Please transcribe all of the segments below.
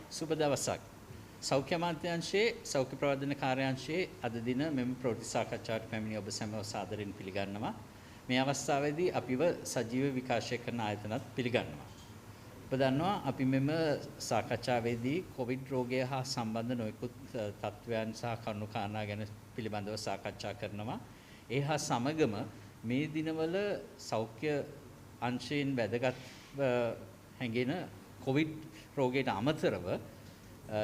සුබ දවසක්. සෞඛ්‍ය අමාත්‍යාංශයේ සෞඛ්‍ය ප්‍රවර්ධන කාර්යාංශයේ අද දින මෙම ප්‍රවෘත්ති සාකච්ඡාවට පැමිණි ඔබ සැමව සාදරයෙන් පිළිගන්නවා. මේ අවස්ථාවේදී අපිව සජීව විකාශය කරන ආයතනත් පිළිගන්නවා. ඔබ දන්නවා අපි මෙම සාකච්ඡාවේදී කොවිඩ් රෝගය හා සම්බන්ධ නොයෙකුත් තත්ත්වයන් සහ කරුණු කාරණා ගැන පිළිබඳව සාකච්ඡා කරනවා. ඒ හා සමගම මේ දිනවල සෞඛ්‍ය අංශයෙන් වැදගත් හැඟෙන කොවිඩ් රෝගයට අමතරව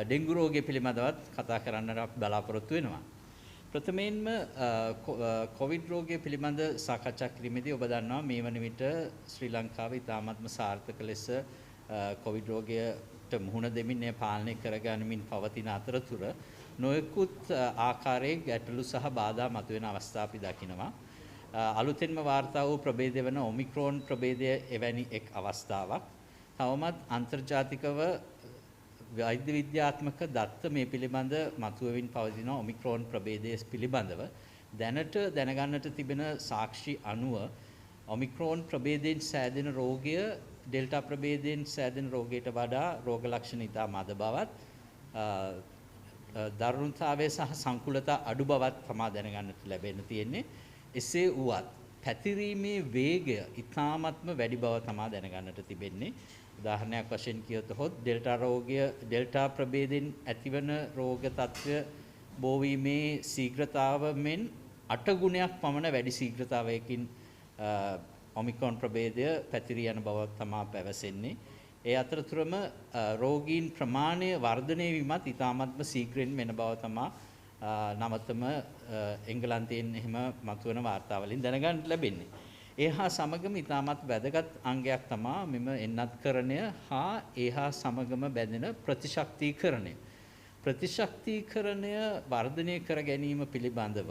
ඩෙන්ගු රෝගය පිළිබඳවත් කතා කරන්නට බලාපොරොත්තු වෙනවා. ප්‍රථමයෙන්ම කොවිඩ් රෝගය පිළිබඳ සාකච්ඡා කිරීමේදී ඔබ දන්නවා මේ වන විට ශ්‍රී ලංකාවේ ඉතාමත්ම සාර්ථක ලෙස කොවිඩ් රෝගයට මුහුණ දෙමින් එය පාලනය කරගනිමින් පවතින අතරතුර නොයෙකුත් ආකාරයේ ගැටලු සහ බාධා මතුවෙන අවස්ථා අපි දකිනවා. අලුතෙන්ම වාර්තා වූ ප්‍රභේදය වන ඔමික්‍රෝන් ප්‍රභේදය එවැනි එක් අවස්ථාවක්. තවමත් අන්තර්ජාතිකව වෛද්‍ය විද්‍යාත්මක දත්ත මේ පිළිබඳ මතුවෙමින් පවතින ඔමික්‍රෝන් ප්‍රභේදය පිළිබඳව දැනට දැනගන්නට තිබෙන සාක්ෂි අනුව ඔමික්‍රෝන් ප්‍රභේදයෙන් සෑදෙන රෝගය ඩෙල්ටා ප්‍රභේදයෙන් සෑදෙන රෝගයට වඩා රෝග ලක්ෂණ ඉතා මද බවත් දරුණුතාවය සහ සංකුලතා අඩු බවත් තමා දැනගන්නට ලැබෙන්න තියෙන්නේ. එසේ වුවත් පැතිරීමේ වේගය ඉතාමත්ම වැඩි බව තමා දැනගන්නට තිබෙන්නේ. උදාහරණයක් වශයෙන් කියතොත් ඩෙල්ටා ප්‍රභේදයෙන් ඇතිවන රෝග තත්ත්වය බෝවීමේ ශීඝ්‍රතාව මෙන් 8 ගුණයක් පමණ වැඩි ශීඝ්‍රතාවයකින් ඔමික්‍රෝන් ප්‍රභේදය පැතිරී යන බව තමා පැවසෙන්නේ. ඒ අතරතුරම රෝගීන් ප්‍රමාණය වර්ධනය වීමත් ඉතාමත්ම ශීඝ්‍රයෙන් වෙන බව තමා නවතම එංගලන්තයෙන් එහෙම මතුවන වාර්තාවලින් දැනගන්න ලැබෙන්නේ. ඒ හා සමගම ඉතාමත් වැදගත් අංගයක් තමා මෙම එන්නත්කරණය හා ඒ හා සමගම බැඳෙන ප්‍රතිශක්තිකරණය. ප්‍රතිශක්තිකරණය වර්ධනය කර ගැනීම පිළිබඳව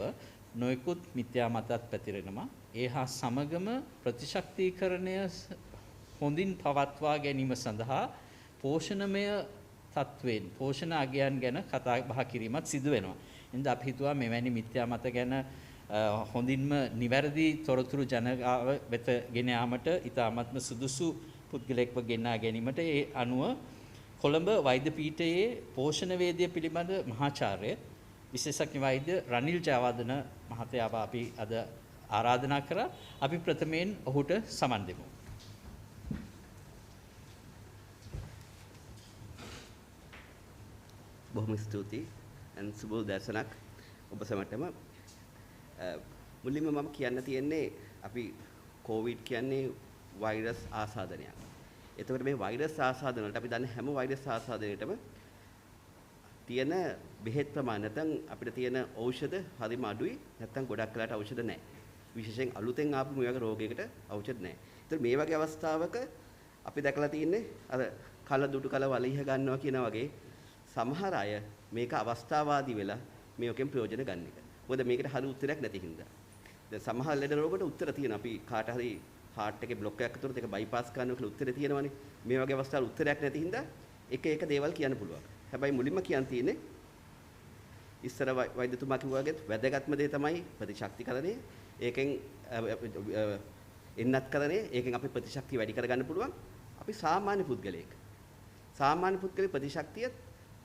නොයෙකුත් මිත්‍යා මතත් පැතිරෙනවා. ඒ හා සමගම ප්‍රතිශක්තිකරණය හොඳින් පවත්වා ගැනීම සඳහා පෝෂණමය තත්වයෙන් පෝෂණ අගයන් ගැන කතා බහ කිරීමත් සිදු වෙනවා. එහෙනම් අපි හිතුවා මෙවැනි මිත්‍යා මත ගැන හොඳින්ම නිවැරදි තොරතුරු ජනතාව වෙත ගෙන යාමට ඉතාමත්ම සුදුසු පුද්ගලයෙක්ව ගෙන්වා ගැනීමට ඒ අනුව කොළඹ වෛද්‍ය පීඨයේ පෝෂණ වේදිය පිළිබඳ මහාචාර්ය විශේෂඥ වෛද්‍ය රනිල් ජයවර්ධන මහතාව අපි අද ආරාධනා කරා. අපි ප්‍රථමයෙන් ඔහුට සමන් දෙමු. බොහොම ස්තුතියි සුබ දර්ශනක් ඔබ සැමටම. මුලින්ම මම කියන්න තියෙන්නේ අපි කොවිඩ් කියන්නේ වෛරස් ආසාදනයක්. එතකොට මේ වෛරස් ආසාදන වලට අපි දන්නේ හැම වෛරස් ආසාදනයකටම තියෙන බෙහෙත් ප්‍රමාණය නැත්නම් අපිට තියෙන ඖෂධ හරිම අඩුයි, නැත්නම් ගොඩක් වෙලාට ඖෂධ නැහැ. විශේෂයෙන් අලුතෙන් ආපු මේ වගේ රෝගයකට ඖෂධ නැහැ. ඒතර මේ වගේ අවස්ථාවක අපි දැකලා තියෙන්නේ අර කල දුටු කල වලිහ ගන්නවා කියන වගේ සමහර අය මේක අවස්ථාවාදී වෙලා මේකෙන් ප්‍රයෝජන ගන්න එක. මොකද මේකට හරි උත්තරයක් නැති හින්දා. දැන් සමහර ලෙඩ රෝගවලට උත්තර තියෙනවා. අපි කාට හරි හાર્ට් එකේ බ්ලොක් එකක් අතුරත් ඒක බයිපාස් කරනවා කියලා උත්තරේ තියෙනවානේ. මේ වගේ අවස්ථාවල උත්තරයක් නැති හින්දා එක දේවල් කියන්න පුළුවන්. හැබැයි මුලින්ම කියන්න තියෙන්නේ ඉස්සර වෛද්‍යතුමා කිව්වා වගේ වැදගත්ම දේ තමයි ප්‍රතිශක්තිකරණය. ඒකෙන් එන්නත්කරණය. ඒකෙන් අපි ප්‍රතිශක්තිය වැඩි කරගන්න පුළුවන්. අපි සාමාන්‍ය පුද්ගලයෙක්. සාමාන්‍ය පුද්ගලයේ ප්‍රතිශක්තිය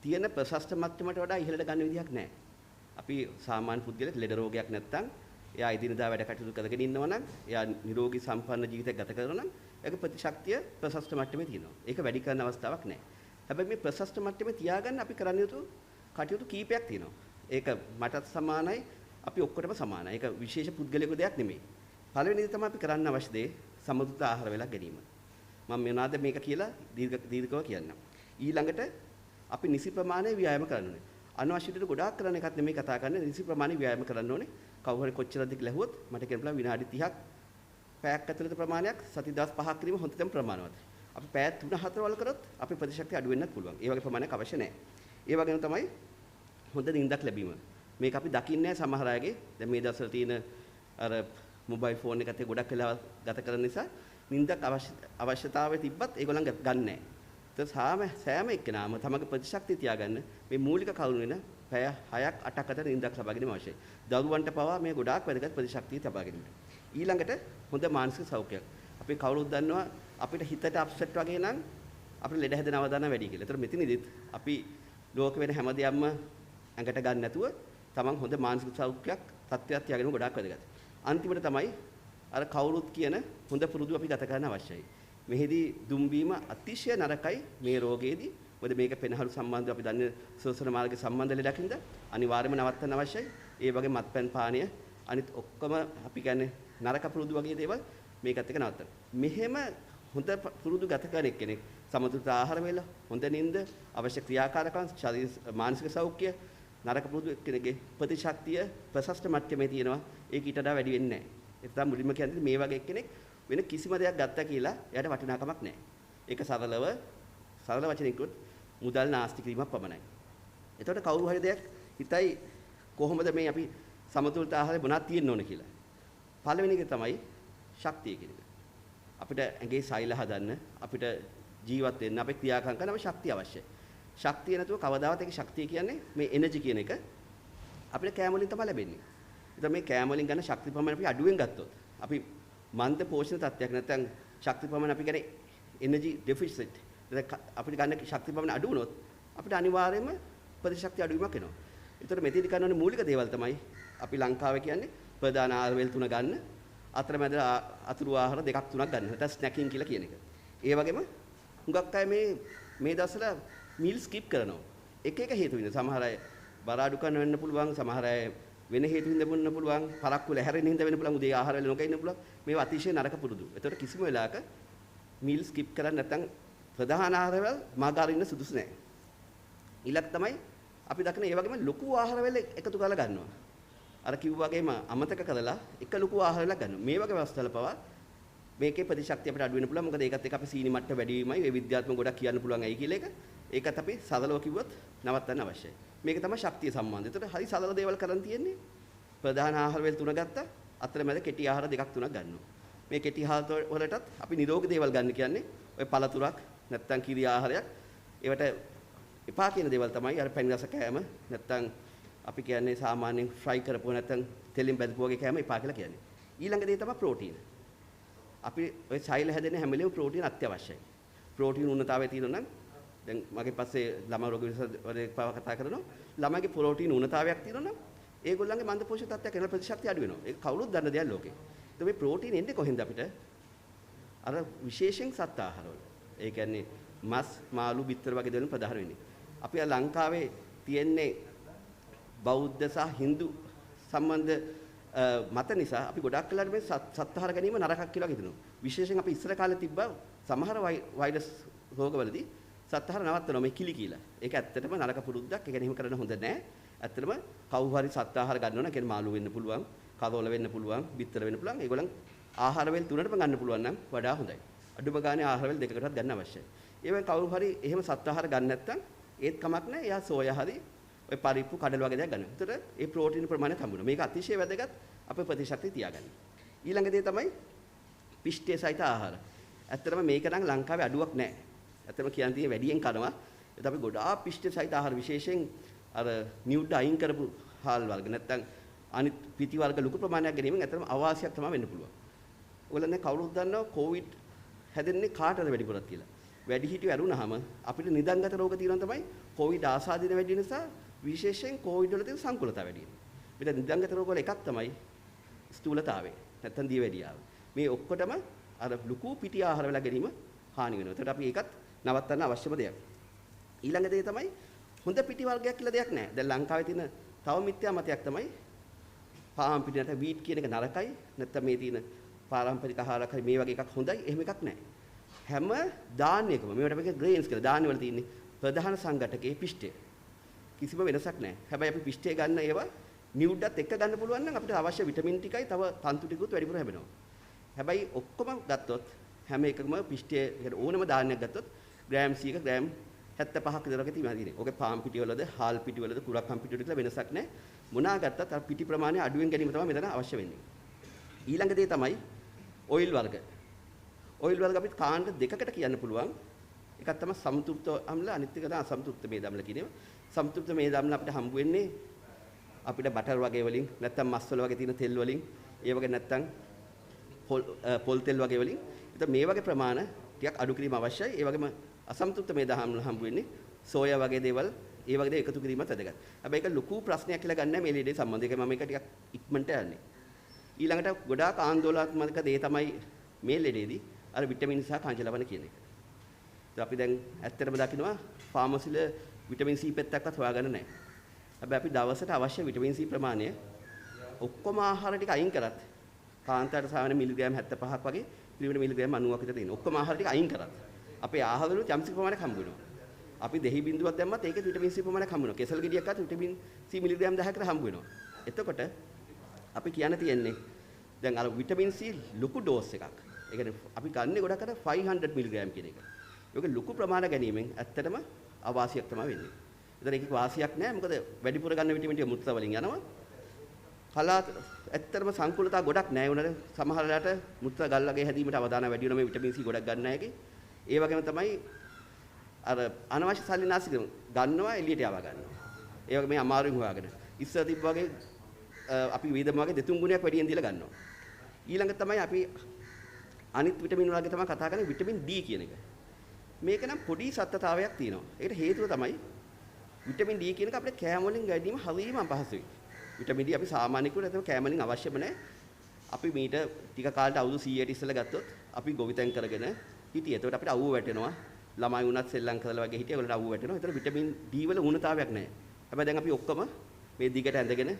තියෙන ප්‍රශස්ත මට්ටමට වඩා ඉහළට ගන්න විදිහක් නැහැ. අපි සාමාන්‍ය පුද්ගලෙක් ලෙඩ රෝගයක් නැත්තම් එයා ඉදිනදා වැඩ කටයුතු කරගෙන ඉන්නවා නම් එයා නිරෝගී සම්පන්න ජීවිතයක් ගත කරනවා නම් ඒක ප්‍රතිශක්තිය ප්‍රශස්ත මට්ටමේ තියෙනවා. ඒක වැඩි කරන අවස්ථාවක් නැහැ. හැබැයි මේ ප්‍රශස්ත මට්ටමේ තියාගන්න අපි කරන්න යුතු කටයුතු කීපයක් තියෙනවා. ඒක මටත් සමානයි, අපි ඔක්කොටම සමානයි. ඒක විශේෂ පුද්ගලයෙකු දෙයක් නෙමෙයි. පළවෙනි දේ තමයි අපි කරන්න අවශ්‍ය දේ සමතුලිත ආහාර වේලා ගැනීම. මම මොනවාද මේක කියලා දීර්ඝව කියන්නම්. ඊළඟට අපි නිසි ප්‍රමාණය ව්‍යායාම කරන්න ඕනේ. අනවශ්‍ය විදිහට ගොඩාක් කරන එකක් නෙමෙයි කතා කරන්නේ. නිසි ප්‍රමාණය ව්‍යායාම කරන්න ඕනේ. කවුරු හරි කොච්චරද කියලා ඇහුවොත් මට කියන්න පුළුවන් විනාඩි 30ක් පැයක් ඇතුළත ප්‍රමාණයක් සති දවස් 5ක් කිරීම හොඳටම ප්‍රමාණවත්. අපි පැය 3-4 වල කරොත් අපේ ප්‍රතිශක්තිය අඩු වෙන්නත් පුළුවන්. ඒ වගේ ප්‍රමාණයක් අවශ්‍ය නැහැ. ඒ වගේම තමයි හොඳ නිින්දක් ලැබීම. මේක අපි දකින්නේ සමහර අයගේ දැන් මේ දවස්වල තියෙන අර මොබයිල් ෆෝන් එකත් ගොඩක් වෙලා ගත කරන නිසා නිින්දක් අවශ්‍යතාවය තිබ්බත් ඒගොල්ලන් ගන්න නැහැ. සෑම එක්කෙනාම තමගේ ප්‍රතිශක්තිය තියාගන්න මේ මූලික කරුණු වෙන පැය 6ක් 8ක් අතර නිින්දක් ලබා ගැනීම අවශ්‍යයි. දරුවන්ට පවා මේ ගොඩාක් වැදගත් ප්‍රතිශක්තිය ලබා ගැනීමට. ඊළඟට හොඳ මානසික සෞඛ්‍යයක්. අපි කවුරුත් දන්නවා අපිට හිතට අප්සෙට් වගේ නම් අපිට ලෙඩ හැදෙන අවදානම් වැඩි කියලා. ඒතර මෙතනදිත් අපි ලෝක වෙන හැම දෙයක්ම ඇඟට ගන්න නැතුව තමන් හොඳ මානසික සෞඛ්‍යයක් තත්ත්වයක් තියාගෙන ගොඩාක් වැදගත්. අන්තිමට තමයි අර කවුරුත් කියන හොඳ පුරුදු අපි ගත කරන්න අවශ්‍යයි. මෙහිදී දුම්බීම අතිශය නරකයි මේ රෝගයේදී. මොකද මේක පෙනහළු සම්බන්ධව අපි දන්නේ ශ්වසන මාර්ගයේ සම්බන්ධ ලෙඩකින්ද අනිවාර්යයෙන්ම නවත්තන්න අවශ්‍යයි. ඒ වගේ මත්පැන් පානීය අනිත් ඔක්කොම අපි කියන්නේ නරක පුරුදු වගේ දේවල් මේකත් එක්ක නවත්තන්න. මෙහෙම හොඳ පුරුදු ගත කරන කෙනෙක් සමතුලිත ආහාර වේල, හොඳ නිින්ද, අවශ්‍ය ක්‍රියාකාරකම්, ශරීර මානසික සෞඛ්‍ය නරක පුරුදු කෙනෙක්ගේ ප්‍රතිශක්තිය ප්‍රශස්ත මට්ටමේ තියෙනවා. ඒක ඊට වඩා වැඩි වෙන්නේ නැහැ. ඒ තමයි මුලින්ම කියන්නේ මේ වගේ කෙනෙක් වෙන කිසිම දෙයක් ගත්තා කියලා එයාට වටිනාකමක් නැහැ. ඒක සරල වචනෙන් කිව්වොත් මුදල් නාස්ති කිරීමක් පමණයි. එතකොට කවුරු හරි දෙයක් හිතයි කොහොමද මේ අපි සමතුලිත ආහාරය මොනවද තියෙන්න ඕන කියලා. පළවෙනි එක තමයි ශක්තිය කියන එක. අපිට ඇඟේ සෛල හදන්න, අපිට ජීවත් වෙන්න, අපේ ක්‍රියාකාරකම් කරන්න අපිට ශක්තිය අවශ්‍යයි. ශක්තිය නැතුව කවදාවත් ඒක ශක්තිය කියන්නේ මේ එනර්ජි කියන එක අපිට කෑම වලින් තමයි ලැබෙන්නේ. ඉතින් මේ කෑම වලින් ගන්න ශක්ති ප්‍රමාණය අපි අඩුවෙන් ගත්තොත් අපි මන්ද පෝෂණ තත්ත්වයක් නැත්නම් ශක්ති ප්‍රමාණය අපි කියන්නේ එනර්ජි ඩෙෆිසිට් අපිට ගන්න ශක්ති ප්‍රමාණය අඩු වුණොත් අපිට අනිවාර්යයෙන්ම ප්‍රතිශක්තිය අඩුවීමක් එනවා. ඒතර මෙතෙදි කරන මූලික දේවල් තමයි අපි ලංකාවේ කියන්නේ ප්‍රධාන ආහාර වේල් 3 ගන්න, අතරමැද අතුරු ආහාර 2ක් 3ක් ගන්න. නැත්නම් ස්නැකින් කියලා කියන එක. ඒ වගේම හුඟක් අය මේ දවස්වල මීල් ස්කිප් කරනවා. එක හේතු විඳ සමහර අය බර අඩු කරන වෙන්න පුළුවන්, සමහර අය වෙන හේතු විඳ වෙන්න පුළුවන්, පරක්කු වල හැරෙන්න හින්දා වෙන්න පුළුවන්, උදේ ආහාර වල නොකයින්න පුළුවන්. මේවා අතිශය නරක පුරුදු. ඒතකොට කිසිම වෙලාවක මීල් ස්කිප් කරන්නේ නැත්නම් ප්‍රධාන ආහාර වල මාගාරින්න සුදුසු නැහැ. ඊළඟ තමයි අපි දකින ඒ වගේම ලොකු ආහාර වල එකතු කරලා ගන්නවා. අර කිව්වා වගේම අමතක කරලා එක ලොකු ආහාර වල ගන්නවා. මේ වගේ අවස්ථාවල පවා මේකේ ප්‍රතිශක්තිය අපිට අඩු වෙන්න පුළුවන්. මොකද ඒකත් එක්ක අපි සීනි මට්ටම වැඩි වීමයි ඒ විද්‍යාත්මක ගොඩක් කියන්න පුළුවන් ඇයි කියලා එක. ඒකත් අපි සරලව කිව්වොත් නවත්තන්න අවශ්‍යයි. මේක තමයි ශක්තිය සම්බන්ධය. ඒතකොට හරි සරල දේවල් කරන් තියෙන්නේ. ප්‍රධාන ආහාර වේල් 3 ගත්තා. අතරමැද කෙටි ආහාර 2ක් 3ක් ගන්නවා. මේ කෙටි ආහාර වලටත් අපි නිරෝගී දේවල් ගන්න කියන්නේ ඔය පළතුරක් නැත්නම් කිරි ආහාරයක්. ඒවට එපා කියන දේවල් තමයි අර පැණි රස කෑම නැත්නම් අපි කියන්නේ සාමාන්‍යයෙන් ෆ්‍රයි කරපුවා නැත්නම් තෙලින් බැදපුවා වගේ කෑම එපා කියලා කියන්නේ. ඊළඟ දේ තමයි ප්‍රෝටීන. අපි ඔය සෛල හැදෙන හැම වෙලේම ප්‍රෝටීන අත්‍යවශ්‍යයි. ප්‍රෝටීන උණ්ණතාවය තියෙනවා නම් දැන් මගේ පස්සේ ළමා රෝග විශේෂඥයෙක් පාව කතා කරනවා. ළමයිගේ ප්‍රෝටීන උණ්ණතාවයක් තියෙනවා නම් ඒගොල්ලන්ගේ මන්ද පෝෂක තත්ත්වයක් වෙන ප්‍රතිශක්තිය අඩු වෙනවා. ඒක කවුරුත් දන්න දෙයක් ලෝකේ. ඒත් මේ ප්‍රෝටීන එන්නේ කොහෙන්ද අපිට? අර විශේෂයෙන් සත් ආහාර වල. ඒ කියන්නේ මස්, මාළු, බිත්තර වගේ දේවල් ප්‍රධාන වෙන්නේ. අපි ලංකාවේ තියෙන්නේ බෞද්ධ සහ Hindu සම්බන්ධ මත නිසා අපි ගොඩක් වෙලාවට මේ සත් ආහාර ගැනීම නරකක් කියලා හිතනවා. විශේෂයෙන් අපි ඉස්සර කාලේ තිබ්බ සමහර වෛරස් රෝගවලදී සත් ආහාර නවත්තනවා මේ කිලි කියලා. ඒක ඇත්තටම නරක පුරුද්දක්. ඒක එහෙම කරන්න හොඳ නැහැ. ඇත්තටම කවුරු හරි සත් ආහාර ගන්නවා නම් කියන්නේ මාළු වෙන්න පුළුවන්, කදෝල වෙන්න පුළුවන්, බිත්තර වෙන්න පුළුවන්. ඒගොල්ලන් ආහාර වේල් 3ටම ගන්න පුළුවන් නම් වඩා හොඳයි. අඩුම ගානේ ආහාර වේල් 2කටවත් ගන්න අවශ්‍යයි. ඒ වගේ කවුරු හරි එහෙම සත් ආහාර ගන්න නැත්නම් ඒත් කමක් නැහැ. එයා සෝයා හරි ඔය පරිප්පු කඩල වගේ දේවල් ගන්න. ඒතර ඒ ප්‍රෝටීන් ප්‍රමාණය හම්බුනවා. මේක අතිශය වැදගත් අපේ ප්‍රතිශක්තිය තියාගන්න. ඊළඟ දේ තමයි පිෂ්ඨය සහිත ආහාර. ඇත්තටම මේක නම් ලංකාවේ අඩුවක් නැහැ. ඇත්තටම කියන්න තියෙන්නේ වැඩියෙන් කනවා. ඒත් අපි ගොඩාක් පිෂ්ඨය සහිත ආහාර විශේෂයෙන් අර නියුඩ් අයින් කරපු හාල් වර්ග නැත්නම් අනිත් පිටි වර්ග ලොකු ප්‍රමාණයක් ගැනීමෙන් ඇත්තටම අවාසියක් තමයි වෙන්න පුළුවන්. ඔයගොල්ලෝ දැන් කවුරුත් දන්නවා කොවිඩ් හැදෙන්නේ කාටද වැඩිපුරත් කියලා. වැඩිහිටියෝ ඇරුණාම අපිට නිදන්ගත රෝග තියෙනවා තමයි කොවිඩ් ආසාදින වැඩි නිසා විශේෂයෙන් කොවිඩ් වල තියෙන සංකුලතාව වැඩි වෙනවා. මෙතන නිදන්ගත රෝග වල එකක් තමයි ස්ථූලතාවය නැත්නම් දියවැඩියාව. මේ ඔක්කොටම අර ලুকু පිටි ආහාර වල ගැනීම හානි වෙනවා. ඒකට අපි ඒකත් නවත්තන්න අවශ්‍යම දෙයක්. ඊළඟ දේ තමයි හොඳ පිටි වර්ගයක් කියලා දෙයක් නැහැ. දැන් ලංකාවේ තියෙන තව මිත්‍යා මතයක් තමයි පාම් පිටි නැත්නම් වීට් කියන එක නරකයි. නැත්නම් මේ තියෙන පාරම්පරික ආහාරයක් හරි මේ වගේ එකක් හොඳයි. එහෙම එකක් නැහැ. හැම ධාන්‍යයකම මේවට අපි ග්‍රේන්ස් කියලා ධාන්‍ය වල තියෙන්නේ ප්‍රධාන සංඝටකයේ පිෂ්ඨය. කිසිම වෙනසක් නැහැ. හැබැයි අපි පිෂ්ඨය ගන්න ඒවා නියුඩ්ඩත් එක්ක ගන්න පුළුවන් නම් අපිට අවශ්‍ය විටමින් ටිකයි තව තන්තු ටිකුත් වැඩිපුර ලැබෙනවා. හැබැයි ඔක්කොම ගත්තොත් හැම එකකම පිෂ්ඨය ඕනම ධාන්‍යයක් ගත්තොත් ග්‍රෑම් 100ක ග්‍රෑම් 75ක විතර වගේ තියෙනවා. ඔගේ පාම් පිටි වලද, හාල් පිටි වලද, කුරක්කම් පිටි වලද කියලා වෙනසක් නැහැ. මොනවා ගත්තත් අර පිටි ප්‍රමාණය අඩුවෙන් ගැනීම තමයි මෙතන අවශ්‍ය වෙන්නේ. ඊළඟ දේ තමයි ඔයිල් වර්ග. ඔයිල් වර්ග අපිට කාණ්ඩ දෙකකට කියන්න පුළුවන්. එකක් තමයි සම්තෘප්ත අම්ල, අනිත් එක තමයි අසම්තෘප්ත මේද අම්ල කියනවා. සම්තෘප්ත මේද අම්ල අපිට හම්බ වෙන්නේ අපිට බටර් වගේ වලින්, නැත්නම් මස් වල වගේ තියෙන තෙල් වලින්, ඒ වගේ නැත්නම් පොල් තෙල් වගේ වලින්. ඒත් මේ වගේ ප්‍රමාණ ටිකක් අඩු කිරීම අවශ්‍යයි. ඒ වගේම අසන්තුෂ්ත මේ දහම් හම්බ වෙන්නේ සෝයා වගේ දේවල් ඒ වගේ දේ එකතු කිරීමත් වැදගත්. හැබැයි ඒක ලොකු ප්‍රශ්නයක් කියලා ගන්න මේ ලීඩේ සම්බන්ධ. ඒක මම ඒක ටිකක් ඉක්මනට යන්නේ. ඊළඟට ගොඩාක් ආందోලනාත්මක දේ තමයි මේ ලීඩේදී අර විටමින් සහ කංජ ලවණ කියන එක. ඉතින් අපි දැන් ඇත්තටම දකිනවා ෆාමසිල විටමින් C පෙත්තක්වත් හොයාගන්න නැහැ. හැබැයි අපි දවසට අවශ්‍ය විටමින් C ප්‍රමාණය ඔක්කොම ආහාර ටික අයින් කරත් කාන්තාරට සාමාන්‍ය මිලිග්‍රෑම් 75ක් වගේ පිළිවෙල මිලිග්‍රෑම් 90ක් විතර තියෙනවා. ඔක්කොම ආහාර ටික අයින් කරත් අපේ ආහාරවල යම්සි ප්‍රමාණයක් හම්බ වෙනවා. අපි දෙහි බිඳුවක් දැම්මත් ඒකේ විටමින් C ප්‍රමාණයක් හම්බ වෙනවා. කෙසල් ගෙඩියක් අත විටමින් C මිලිග්‍රෑම් 10කට හම්බ වෙනවා. එතකොට අපි කියන්න තියෙන්නේ දැන් අර විටමින් C ලොකු ඩෝස් එකක්. ඒ කියන්නේ අපි ගන්නේ ගොඩක් අර 500 මිලිග්‍රෑම් කියන එක. ඒක ලොකු ප්‍රමාණ ගැනීමෙන් ඇත්තටම අවාසියක් තමයි වෙන්නේ. ඒතර ඒකේ වාසියක් නැහැ. මොකද වැඩිපුර ගන්න විටමින් ටික මුත්‍රා වලින් යනවා. කලාත ඇත්තටම සංකූලතා ගොඩක් නැහැ උනට සමහර වෙලාවට මුත්‍රා ගල් වගේ හැදීමට අවධානය වැඩි වෙනවා මේ විටමින් C ගොඩක් ගන්න අයගේ. ඒ වගේම තමයි අර අනවශ්‍ය සල්ලිනාසික ගන්නවා එළියට යවා ගන්නවා. ඒ වගේ මේ අමාරුවෙන් හොයාගෙන. ඉස්සර තිබ්බ වගේ අපි වේදම වගේ දෙතුන් ගුණයක් වැඩියෙන් දීලා ගන්නවා. ඊළඟ තමයි අපි අනිත් විටමින් වගේ තමයි කතා කරන්නේ විටමින් D කියන එක. මේක නම් පොඩි සත්‍යතාවයක් තියෙනවා. ඒකට හේතුව තමයි විටමින් D කියන එක අපිට කෑම වලින් ගැනීම හරියම අපහසුයි. විටමින් D අපි සාමාන්‍ය කුල නැත්නම් කෑම වලින් අවශ්‍යම නැහැ. අපි මීට ටික කාලට අවුරුදු 100ට ඉස්සෙල්ලා ගත්තොත් අපි ගොවිතැන් කරගෙන හිටියේ. ඒකට අපිට අවුව වැටෙනවා. ළමයි වුණත් සෙල්ලම් කරලා වගේ හිටියා. ඒවලට අවුව වැටෙනවා. ඒතර විටමින් D වල උණතාවයක් නැහැ. හැබැයි දැන් අපි ඔක්කොම මේ දිගට ඇඳගෙන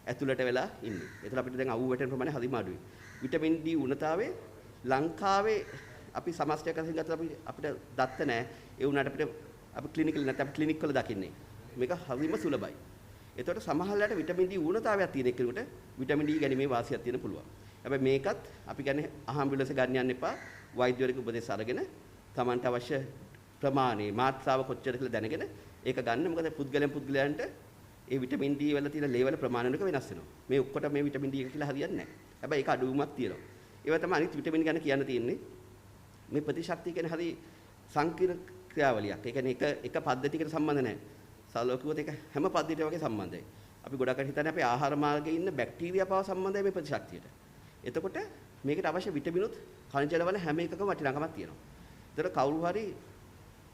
ඇතුළට වෙලා ඉන්නේ. ඒතර අපිට දැන් අවුව වැටෙන ප්‍රමාණය හරිම අඩුයි. විටමින් D උණතාවේ ලංකාවේ අපි සමස්තයක් වශයෙන් ගත්තොත් අපිට දත්ත නැහැ. ඒ වුණාට අපිට අපි ක්ලිනිකල් නැත්නම් අපි ක්ලිනික් වල දකින්නේ. මේක හරිම සුලභයි. එතකොට සමහරවිට විටමින් D ඌනතාවයක් තියෙන කෙනෙකුට විටමින් D ගැනීමේ වාසියක් තියෙන පුළුවන්. හැබැයි මේකත් අපි කියන්නේ අහම්බුලස ගන්න යන්න එපා. වෛද්‍යවරයෙකු උපදෙස් අරගෙන Tamanට අවශ්‍ය ප්‍රමාණය මාත්‍රාව කොච්චරද කියලා දැනගෙන ඒක ගන්න. මොකද පුද්ගලයන්ට ඒ විටමින් D වල තියෙන ලේවල ප්‍රමාණයක වෙනස් වෙනවා. මේ ඔක්කොට මේ විටමින් D එක කියලා හරියන්නේ නැහැ. හැබැයි ඒක අඩුවීමක් තියෙනවා. ඒවා තමයි අනිත් විටමින් ගැන කියන්න තියෙන්නේ. මේ ප්‍රතිශක්තිය කියන්නේ හරි සංකීර්ණ ක්‍රියාවලියක්. ඒ කියන්නේ එක පද්ධතියකට සම්බන්ධ නැහැ. සලෝකුවත් ඒක හැම පද්ධතියකට වගේ සම්බන්ධයි. අපි ගොඩක් අය හිතන්නේ අපේ ආහාර මාර්ගයේ ඉන්න බැක්ටීරියා පව සම්බන්ධයි මේ ප්‍රතිශක්තියට. එතකොට මේකට අවශ්‍ය විටමිනුත් කනිජ ලවණ හැම එකකම වටිනාකමක් තියෙනවා. ඒතර කවුරු හරි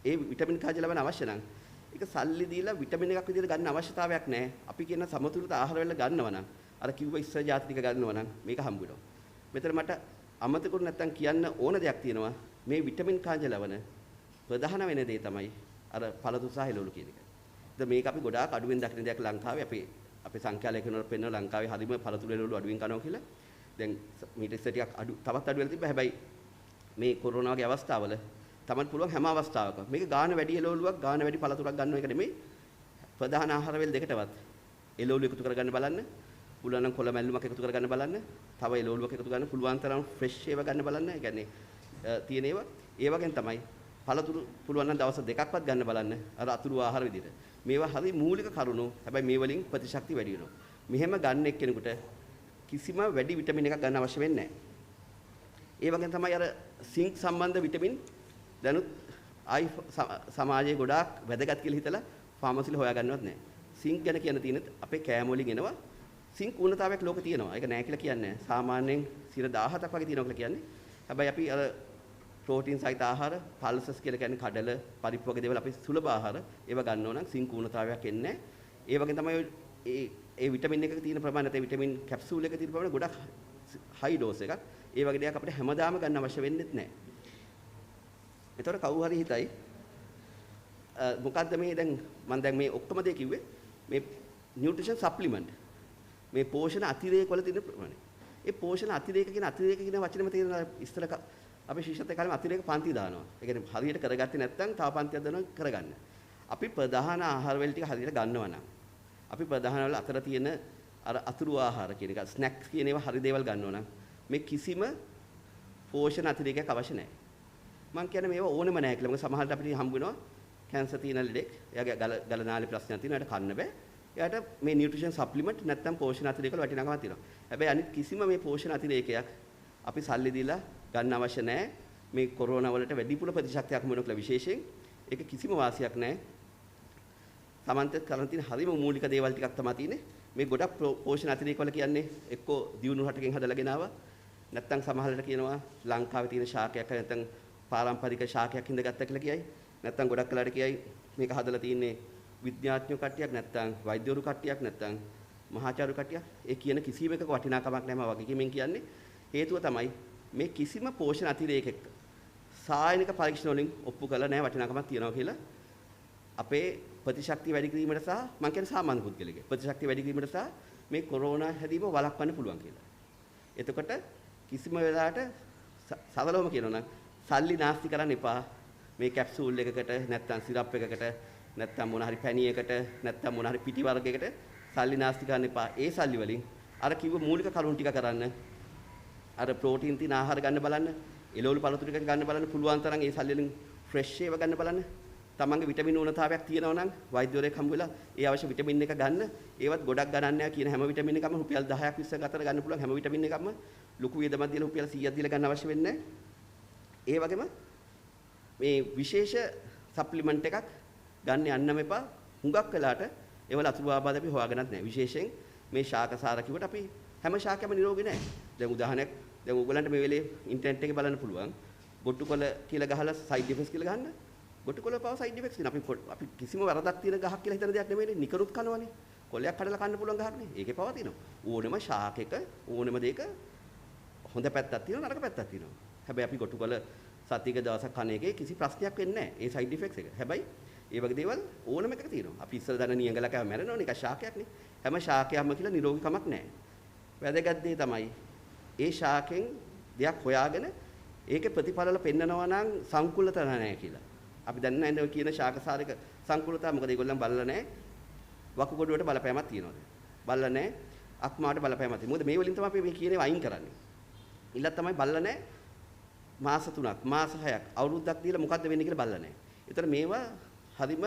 ඒ විටමින් කනිජ ලවණ අවශ්‍ය නම් ඒක සල්ලි දීලා විටමින් එකක් විදිහට ගන්න අවශ්‍යතාවයක් නැහැ. අපි කියන සමතුලිත ආහාර වල ගන්නවා නම් අර කිව්ව ඉස්සර ජාති ටික ගන්නවා නම් මේක හම්බ වෙනවා. මෙතන මට අමතකුරු නැත්තම් කියන්න ඕන දෙයක් තියෙනවා. මේ විටමින් කනිජ ලවණ ප්‍රධාන වෙන දේ තමයි අර පළතු සහ එළවලු කියන එක. දැන් මේක අපි ගොඩාක් අඩුවෙන් දකින දෙයක් ලංකාවේ අපේ සංඛ්‍යාලයකනවල පෙන්වන ලංකාවේ හරිම පළතුරු එළවලු අඩුවෙන් කනවා කියලා. දැන් මීට ඉස්සර ටිකක් අඩු තවත් අඩු වෙලා තිබ්බා. හැබැයි මේ කොරෝනා වගේ අවස්ථාවල තමයි පුළුවන් හැම අවස්ථාවකම මේක ගාන වැඩි එළවලුවක් ගාන වැඩි පළතුරක් ගන්නව එක නෙමෙයි. ප්‍රධාන ආහාර වේල දෙකටවත් එළවලු එකතු කරගන්න බලන්න. පුළුවන් නම් කොළ මැල්ලුමක් එකතු කරගන්න බලන්න. තව එළවලුවක් එකතු ගන්න පුළුවන් තරම් ෆ්‍රෙෂ් ඒවා ගන්න බලන්න. ඒ කියන්නේ තියෙන ඒවා ඒ වගේම තමයි පළතුරු පුළුවන් නම් දවස් දෙකක්වත් ගන්න බලන්න. අර අතුරු ආහාර විදිහට. මේවා හරි මූලික කරුණු. හැබැයි මේ වලින් ප්‍රතිශක්තිය වැඩි වෙනවා. මෙහෙම ගන්න එක්කෙනෙකුට කිසිම වැඩි විටමින් එකක් ගන්න අවශ්‍ය වෙන්නේ නැහැ. ඒ වගේම තමයි අර සිංක් සම්බන්ධ විටමින් දැනුත් සමාජයේ ගොඩාක් වැදගත් කියලා හිතලා ෆාමසිල හොයාගන්නවත් නැහැ. සිංක් ගැන කියන තියෙන අපේ කෑම වලින් එනවා. සිංක් ඌනතාවයක් ලෝකේ තියෙනවා. ඒක නැහැ කියලා කියන්නේ නැහැ. සාමාන්‍යයෙන් 17ක් වගේ තියෙනවා කියලා කියන්නේ. හැබැයි අපි අර ප්‍රෝටීන් සහිත ආහාර, පල්සස් කියලා කියන්නේ කඩල, පරිප්පු වගේ දේවල් අපි සුලභ ආහාර ඒවා ගන්නවා නම් සිංක් ඌනතාවයක් එන්නේ නැහැ. ඒ වගේ තමයි ඒ විටමින් එකක තියෙන ප්‍රමාණය නැත්නම් විටමින් කැප්සූල් එකක තියෙන ප්‍රමාණය ගොඩක් හයි ඩෝස් එකක්. ඒ වගේ දෙයක් අපිට හැමදාම ගන්න අවශ්‍ය වෙන්නේ නැහැ. ඒතකොට කවුරු හරි හිතයි මොකද්ද මේ දැන් මම දැන් මේ ඔක්කොම දේ කිව්වේ මේ නියුට්‍රිෂන් සප්ලිමන්ට් මේ පෝෂණ අතිරේක වල තියෙන ප්‍රමාණය. ඒ පෝෂණ අතිරේක කියන වචනේම තියෙන ඉස්සර අපි ශිෂ්‍යත්ව කාලෙම අතිරේක පන්ති දානවා. ඒ කියන්නේ හරියට කරගත්තේ නැත්නම් තව පන්තියක් දානවා කරගන්න. අපි ප්‍රධාන ආහාර වල ටික හරියට ගන්නවා නම් අපි ප්‍රධාන වල අතර තියෙන අර අතුරු ආහාර කියන එක ස්නැක්ස් කියන ඒවා හරි දේවල් ගන්නවා නම් මේ කිසිම පෝෂණ අතිරේකයක් අවශ්‍ය නැහැ. මම කියන්නේ මේවා ඕනෙම නැහැ කියලා. මොකද සමහරවිට අපිට හම්බ වෙනවා කැන්සර් තියෙන ලෙඩෙක්. එයාගේ ගල නාලේ ප්‍රශ්නයක් තියෙනවා. එයාට කන්න බෑ. එයාට මේ නියුට්‍රිෂන් සප්ලිමන්ට් නැත්නම් පෝෂණ අතිරේක වල වටිනාකමක් තියෙනවා. හැබැයි අනිත් කිසිම මේ පෝෂණ අතිරේකයක් අපි සල්ලි දීලා ගන්න අවශ්‍ය නැහැ. මේ කොරෝනා වලට වැඩිපුර ප්‍රතිශක්තියක් වෙනවා කියලා විශේෂයෙන් ඒක කිසිම වාසියක් නැහැ. Tamante කරන් තියෙන හරිම මූලික දේවල් ටිකක් තමයි තියෙන්නේ. මේ ගොඩක් පෝෂණ අතිරේක වල කියන්නේ එක්කෝ දියුණු රටකින් හදලාගෙන ආවා. නැත්නම් සමහරවිට කියනවා ලංකාවේ තියෙන ශාකයක් නැත්නම් පාරම්පරික ශාකයක් හින්දාගත්තා කියලා කියයි. නැත්තම් ගොඩක් වෙලාට කියයි මේක හදලා තියෙන්නේ විද්‍යාඥයෝ කට්ටියක් නැත්තම් වෛද්‍යවරු කට්ටියක් නැත්තම් මහාචාර්ය කට්ටියක්. ඒ කියන කිසිම එකක වටිනාකමක් නැහැ මම වගේ කිමින් කියන්නේ. හේතුව තමයි මේ කිසිම පෝෂණ අතිරේකයක් සායනික පරීක්ෂණ වලින් ඔප්පු කරලා නැහැ වටිනාකමක් තියනවා කියලා. අපේ ප්‍රතිශක්තිය වැඩි කිරීමට සහ මම කියන්නේ සාමාන්‍ය පුද්ගලයෙක් ප්‍රතිශක්තිය වැඩි කිරීමට සහ මේ කොරෝනා හැදීම වළක්වන්න පුළුවන් කියලා. එතකොට කිසිම වෙලාවට සරලවම කියනවා නම් සල්ලි නාස්ති කරන්න එපා. මේ කැප්සූල් එකකට නැත්නම් සිරප් එකකට නැත්නම් මොන හරි පැණියකට නැත්නම් මොන හරි පිටි වර්ගයකට සල්ලි නාස්ති කරන්න එපා. ඒ සල්ලි වලින් අර කිව්ව මූලික කරුණු ටික කරන්න. අර ප්‍රෝටීන් තියෙන ආහාර ගන්න බලන්න. එළවලු පළතුරු ටික ගන්න බලන්න. පුළුවන් තරම් ඒ සල්ලි වලින් ෆ්‍රෙෂ් ඒවා ගන්න බලන්න. තමන්ගේ විටමින් ඌනතාවයක් තියෙනවා නම් වෛද්‍යවරයෙක් හම්බ වෙලා ඒ අවශ්‍ය විටමින් එක ගන්න. ඒවත් ගොඩක් ගණන් නැහැ කියන හැම විටමින් එකක්ම රුපියල් 10ක් 20ක් අතර ගන්න පුළුවන් හැම විටමින් එකක්ම ලොකු වියදමක් දීලා රුපියල් 100ක් දීලා ගන්න අවශ්‍ය වෙන්නේ නැහැ. ඒ වගේම මේ විශේෂ සප්ලිමන්ට් එකක් ගන්න යන්නම එපා. හුඟක් වෙලාට ඒවල අතුරු ආබාධ අපි හොයාගන්නත් නැහැ. විශේෂයෙන් මේ ශාකසාර කිව්වට අපි හැම ශාකයක්ම නිරෝගී නැහැ. දැන් උදාහරණයක් දැන් ඕගලන්ට මේ වෙලේ ඉන්ටර්නෙට් එකේ බලන්න පුළුවන්. ගොට්ටුකොළ කියලා ගහලා සයිඩ් ඉෆෙක්ට්ස් කියලා ගහන්න. ගොට්ටුකොළ පාව සයිඩ් ඉෆෙක්ට්ස් තියෙනවා. අපි කිසිම වරදක් තියෙන ගහක් කියලා හිතන දෙයක් නෙමෙයිනේ. නිකරුත් කනවනේ. කොළයක් කඩලා කන්න පුළුවන් ගහක් නේ. ඒකේ පව තියෙනවා. ඕනෙම ශාකයක ඕනෙම දෙයක හොඳ පැත්තක් තියෙනවා නරක පැත්තක් තියෙනවා. හැබැයි අපි ගොටුකොළ සතියක දවසක් කන එකේ කිසි ප්‍රශ්නයක් වෙන්නේ නැහැ. ඒ සයිඩ් ඉෆෙක්ට්ස් එක. හැබැයි ඒ වගේ දේවල් ඕනම එකක තියෙනවා. අපි ඉස්සර දන්න නියඟලා කෑම මැරෙනවනේ. ඒක ශාකයක්නේ. හැම ශාකයක්ම කියලා නිරෝගී කමක් නැහැ. වැදගත් දේ තමයි ඒ ශාකෙන් දෙයක් හොයාගෙන ඒකේ ප්‍රතිඵලවල පෙන්නනවා නම් සංකුලත නැහැ කියලා. අපි දන්නේ නැහැ නේද කියන ශාකසාරික සංකුලතා මොකද ඒගොල්ලන් බලලා නැහැ. වකුගඩුවට බලපෑමක් තියනවාද? බලලා නැහැ. අක්මාට බලපෑමක් තියෙනවා. මොකද මේ වලින් තමයි අපි මේ කියන ඒවා අයින් කරන්නේ. ඊළඟ තමයි බලලා නැහැ. මාස 3ක් මාස 6ක් අවුරුද්දක් දීලා මොකද්ද වෙන්නේ කියලා බලලා නැහැ. ඒතර මේවා හරිම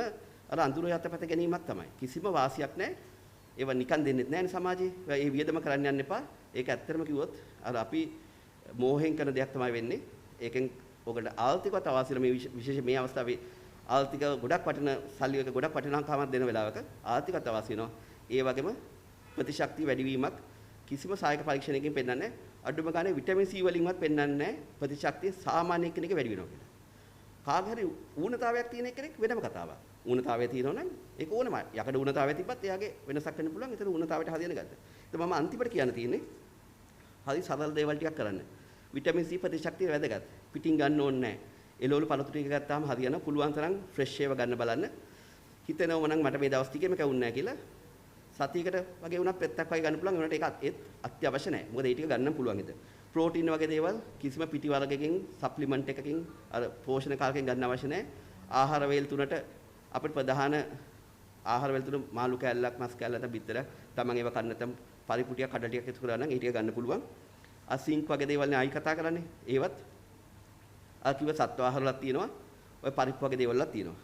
අර අඳුර යටපැත ගැනීමක් තමයි. කිසිම වාසියක් නැහැ. ඒවා නිකන් දෙන්නෙත් නැහැ සමාජයේ. ඒ වියදම කරන්න යන්න එපා. ඒක ඇත්තටම කිව්වොත් අර අපි මෝහෙන් කරන දෙයක් තමයි වෙන්නේ. ඒකෙන් ඔකට ආර්ථිකවත් අවශ්‍ය මේ විශේෂ මේ අවස්ථාවේ ආර්ථික ගොඩක් වටින සල්ලි එක ගොඩක් වටිනාකමක් දෙන වෙලාවක ආර්ථිකවත් අවශ්‍ය වෙනවා. ඒ වගේම ප්‍රතිශක්තිය වැඩිවීමක් කිසිම සායක පරීක්ෂණයකින් පෙන්වන්නේ නැහැ. අඩුම ගානේ විටමින් C වලින්වත් පෙන්වන්නේ නැහැ ප්‍රතිශක්තිය සාමාන්‍ය කෙනෙක් වැඩි වෙනවා කියලා. කාගේ හරි ඌනතාවයක් තියෙන කෙනෙක් වෙනම කතාවක්. ඌනතාවය තියෙනවා නම් ඒක ඕනම යකඩ ඌනතාවය තිබ්බත් එයාගේ වෙනසක් වෙන්න පුළුවන්. ඒතර ඌනතාවයට හරියන ගත්තා. ඒත් මම අන්තිමට කියන්න තියෙන්නේ හරි සරල දේවල් ටිකක් කරන්න. විටමින් C ප්‍රතිශක්තිය වැදගත්. පිටින් ගන්න ඕනේ නැහැ. එළවලු පළතුරු ටික ගත්තාම හරියන පුළුවන් තරම් ෆ්‍රෙෂ් ඒවා ගන්න බලන්න. හිතෙනව නම් මට මේ දවස් ටිකේම කවුන්නේ නැහැ කියලා සතියකට වගේ වුණත් පෙත්තක් වගේ ගන්න පුළුවන්. ඒකට ඒක අත්‍යවශ්‍ය නැහැ. මොකද ඒ ටික ගන්න පුළුවන් ඉතින්. ප්‍රෝටීන් වගේ දේවල් කිසිම පිටි වර්ගයකින් සප්ලිමන්ට් එකකින් අර පෝෂණ කාරකෙන් ගන්න අවශ්‍ය නැහැ. ආහාර වේල් තුනට අපිට ප්‍රධාන ආහාර වේල් තුන මාළු කෑල්ලක් මස් කෑල්ලක් බිත්තරක් තමන් ඒව කන්න නැත්නම් පරිපුටියක් කඩ ටිකක් එකතු කරලා නම් ඒ ටික ගන්න පුළුවන්. අසින්ක් වගේ දේවල් නේ ආයි කතා කරන්නේ. ඒවත් අර කිව්ව සත්ව ආහාර වලක් තියෙනවා. ඔය පරිප්පු වගේ දේවල් වලක් තියෙනවා.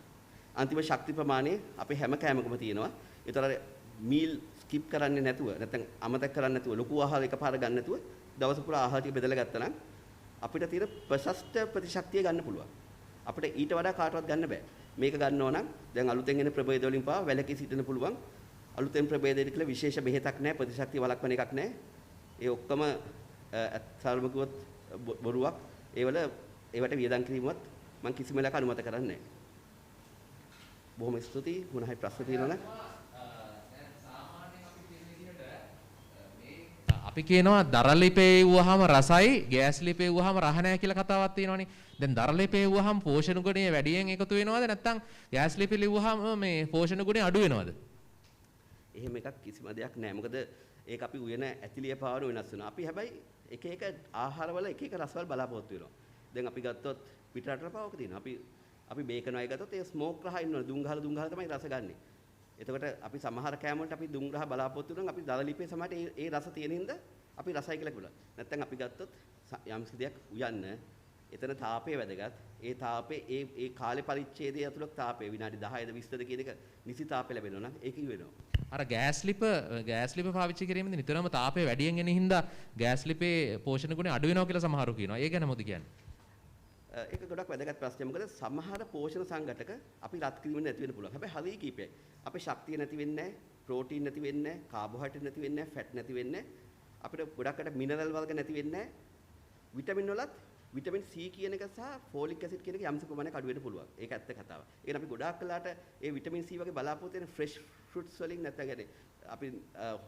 අන්තිම ශක්ති ප්‍රමාණය අපේ හැම කෑමකම තියෙනවා. ඒතර මීල් ස්කිප් කරන්නේ නැතුව නැත්නම් අමතක කරන්නේ නැතුව ලොකු ආහාර එකපාර ගන්න නැතුව දවස පුරා ආහාර ටික බෙදලා ගත්තා නම් අපිට තියෙන ප්‍රශස්ත ප්‍රතිශක්තිය ගන්න පුළුවන්. අපිට ඊට වඩා කාටවත් ගන්න බෑ. මේක ගන්නව නම් දැන් අලුතෙන් එන ප්‍රභේද වලින් පාව වැලකී සිටින්න පුළුවන්. අලුතෙන් ප්‍රභේදයකට කියලා විශේෂ බෙහෙතක් නැහැ, ප්‍රතිශක්තිය වළක්වන එකක් නැහැ. ඒ ඔක්කොම සාරම කිව්වොත් බොරුවක්. ඒවට වියදම් කිරීමවත් මම කිසිම වෙලාවක අනුමත කරන්නේ නැහැ. බොහොම ස්තුතියි. මොන හරි ප්‍රශ්න තියෙනවද? අපි කියනවා දරලිපේ වුවාම රසයි ගෑස් ලිපේ වුවාම රහ නැහැ කියලා කතාවක් තියෙනවනේ. දැන් දරලිපේ වුවාම පෝෂණ ගුණය වැඩියෙන් එකතු වෙනවද නැත්නම් ගෑස් ලිපේ ලිව්වහම මේ පෝෂණ ගුණය අඩු වෙනවද? එහෙම එකක් කිසිම දෙයක් නැහැ. මොකද ඒක අපි උයන ඇතිලිය පාවන වෙනස් වෙනවා. අපි හැබැයි එක එක ආහාරවල එක එක රසවල බලාපොරොත්තු වෙනවා. දැන් අපි ගත්තොත් පිට රටවල පාවක තියෙනවා. අපි බේකන් වගේ ගත්තොත් ඒ ස්මෝක් රහ ඉන්නවනේ. දුම් ගහලා තමයි රස ගන්නෙ. එතකොට අපි සමහර කෑම වලට අපි දුම් රහ බලාපොරොත්තු වෙනවා. අපි දරලිපේ සමහරට ඒ රස තියෙන හින්දා අපි රසයි කියලා කිව්වා. නැත්නම් අපි ගත්තොත් යම්කිසි දෙයක් උයන්න එතන තාපය වැදගත්. ඒ තාපේ ඒ කාලේ පරිච්ඡේදය ඇතුළත තාපය විනාඩි 10ද 20ද කියන එක නිසි තාපය ලැබෙනවා නම් ඒක ඉවෙනවා. අර ගෑස් ලිප පාවිච්චි කිරීමෙන් නිතරම තාපය වැඩියෙන් එන හින්දා ගෑස් ලිපේ පෝෂණ ගුණය අඩු වෙනවා කියලා සමහරු කියනවා. ඒ ගැන මොකද කියන්නේ? ඒක ගොඩක් වැදගත් ප්‍රශ්නයක්. මොකද සමහර පෝෂණ සංඝටක අපි රත් කිරීම නැති වෙන්න පුළුවන්. හැබැයි හරිය කීපයයි. අපේ ශක්තිය නැති වෙන්නේ නැහැ, ප්‍රෝටීන් නැති වෙන්නේ නැහැ, කාබෝහයිඩ්‍රේට් නැති වෙන්නේ නැහැ, ෆැට් නැති වෙන්නේ නැහැ. අපිට ගොඩක්කට මිනරල් වර්ග නැති වෙන්නේ නැහැ. විටමින් වලත් විටමින් C කියන එක සහ ෆෝලික් ඇසිඩ් කියන එක යම්ස ප්‍රමාණයක් අඩු වෙන්න පුළුවන්. ඒක ඇත්ත කතාව. ඒකන අපි ගොඩාක් කලකට ඒ විටමින් C වගේ බලාපොරොත්තු වෙන ෆ්‍රෙෂ් ෆෘට්ස් වලින් නැත්නම් අපි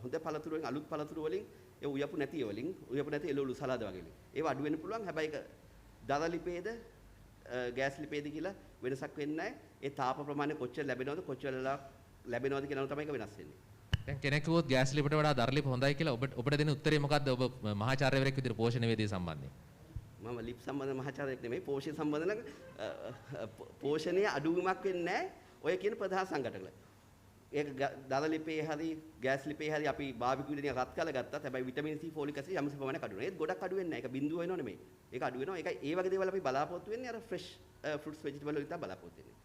හොඳ පළතුරු වලින් අලුත් පළතුරු වලින් ඒ උයපු නැති වලින් උයපු නැති එළවලු සලාද වගේ වලින්. ඒවා අඩු වෙන්න පුළුවන්. හැබැයි ඒක දර ලිපේද ගෑස් ලිපේද කියලා වෙනසක් වෙන්නේ නැහැ. ඒ තාප ප්‍රමාණය කොච්චර ලැබෙනවද කොච්චර ලැබෙනවද කියනවා තමයි ඒක වෙනස් වෙන්නේ. දැන් කෙනෙක් කිව්වොත් ගෑස් ලිපට වඩා දර ලිප හොඳයි කියලා ඔබට දෙන උත්තරේ මොකද්ද? ඔබ මහාචාර්යවරයෙක් විදිහට පෝෂණ වේදිකේ සම්බන්ධයෙන්. මම ලිප් සම්බන්ධ මහාචාර්යෙක් නෙමෙයි. පෝෂණ සම්බන්ධ නම් පෝෂණයේ අඩුවීමක් වෙන්නේ නැහැ. ඔය කියන ප්‍රධාන සංඝටක. ඒක දර ලිපේ හරි ගෑස් ලිපේ හරි අපි බාබිකියු දෙනිය රත් කරලා ගත්තත් හැබැයි විටමින් C ෆෝලික් ඇසිඩ් යම්ස ප්‍රමාණයක් අඩු වෙනවා. ඒත් ගොඩක් අඩු වෙන්නේ නැහැ. ඒක බිඳුව වෙනව නෙමෙයි. ඒක අඩු වෙනවා. ඒකයි ඒ වගේ දේවල් අපි බලාපොරොත්තු වෙන්නේ අර ෆ්‍රෙෂ් ෆෘට්ස් වෙජිටබල් වලින් තමයි බලාපොරොත්තු වෙන්නේ.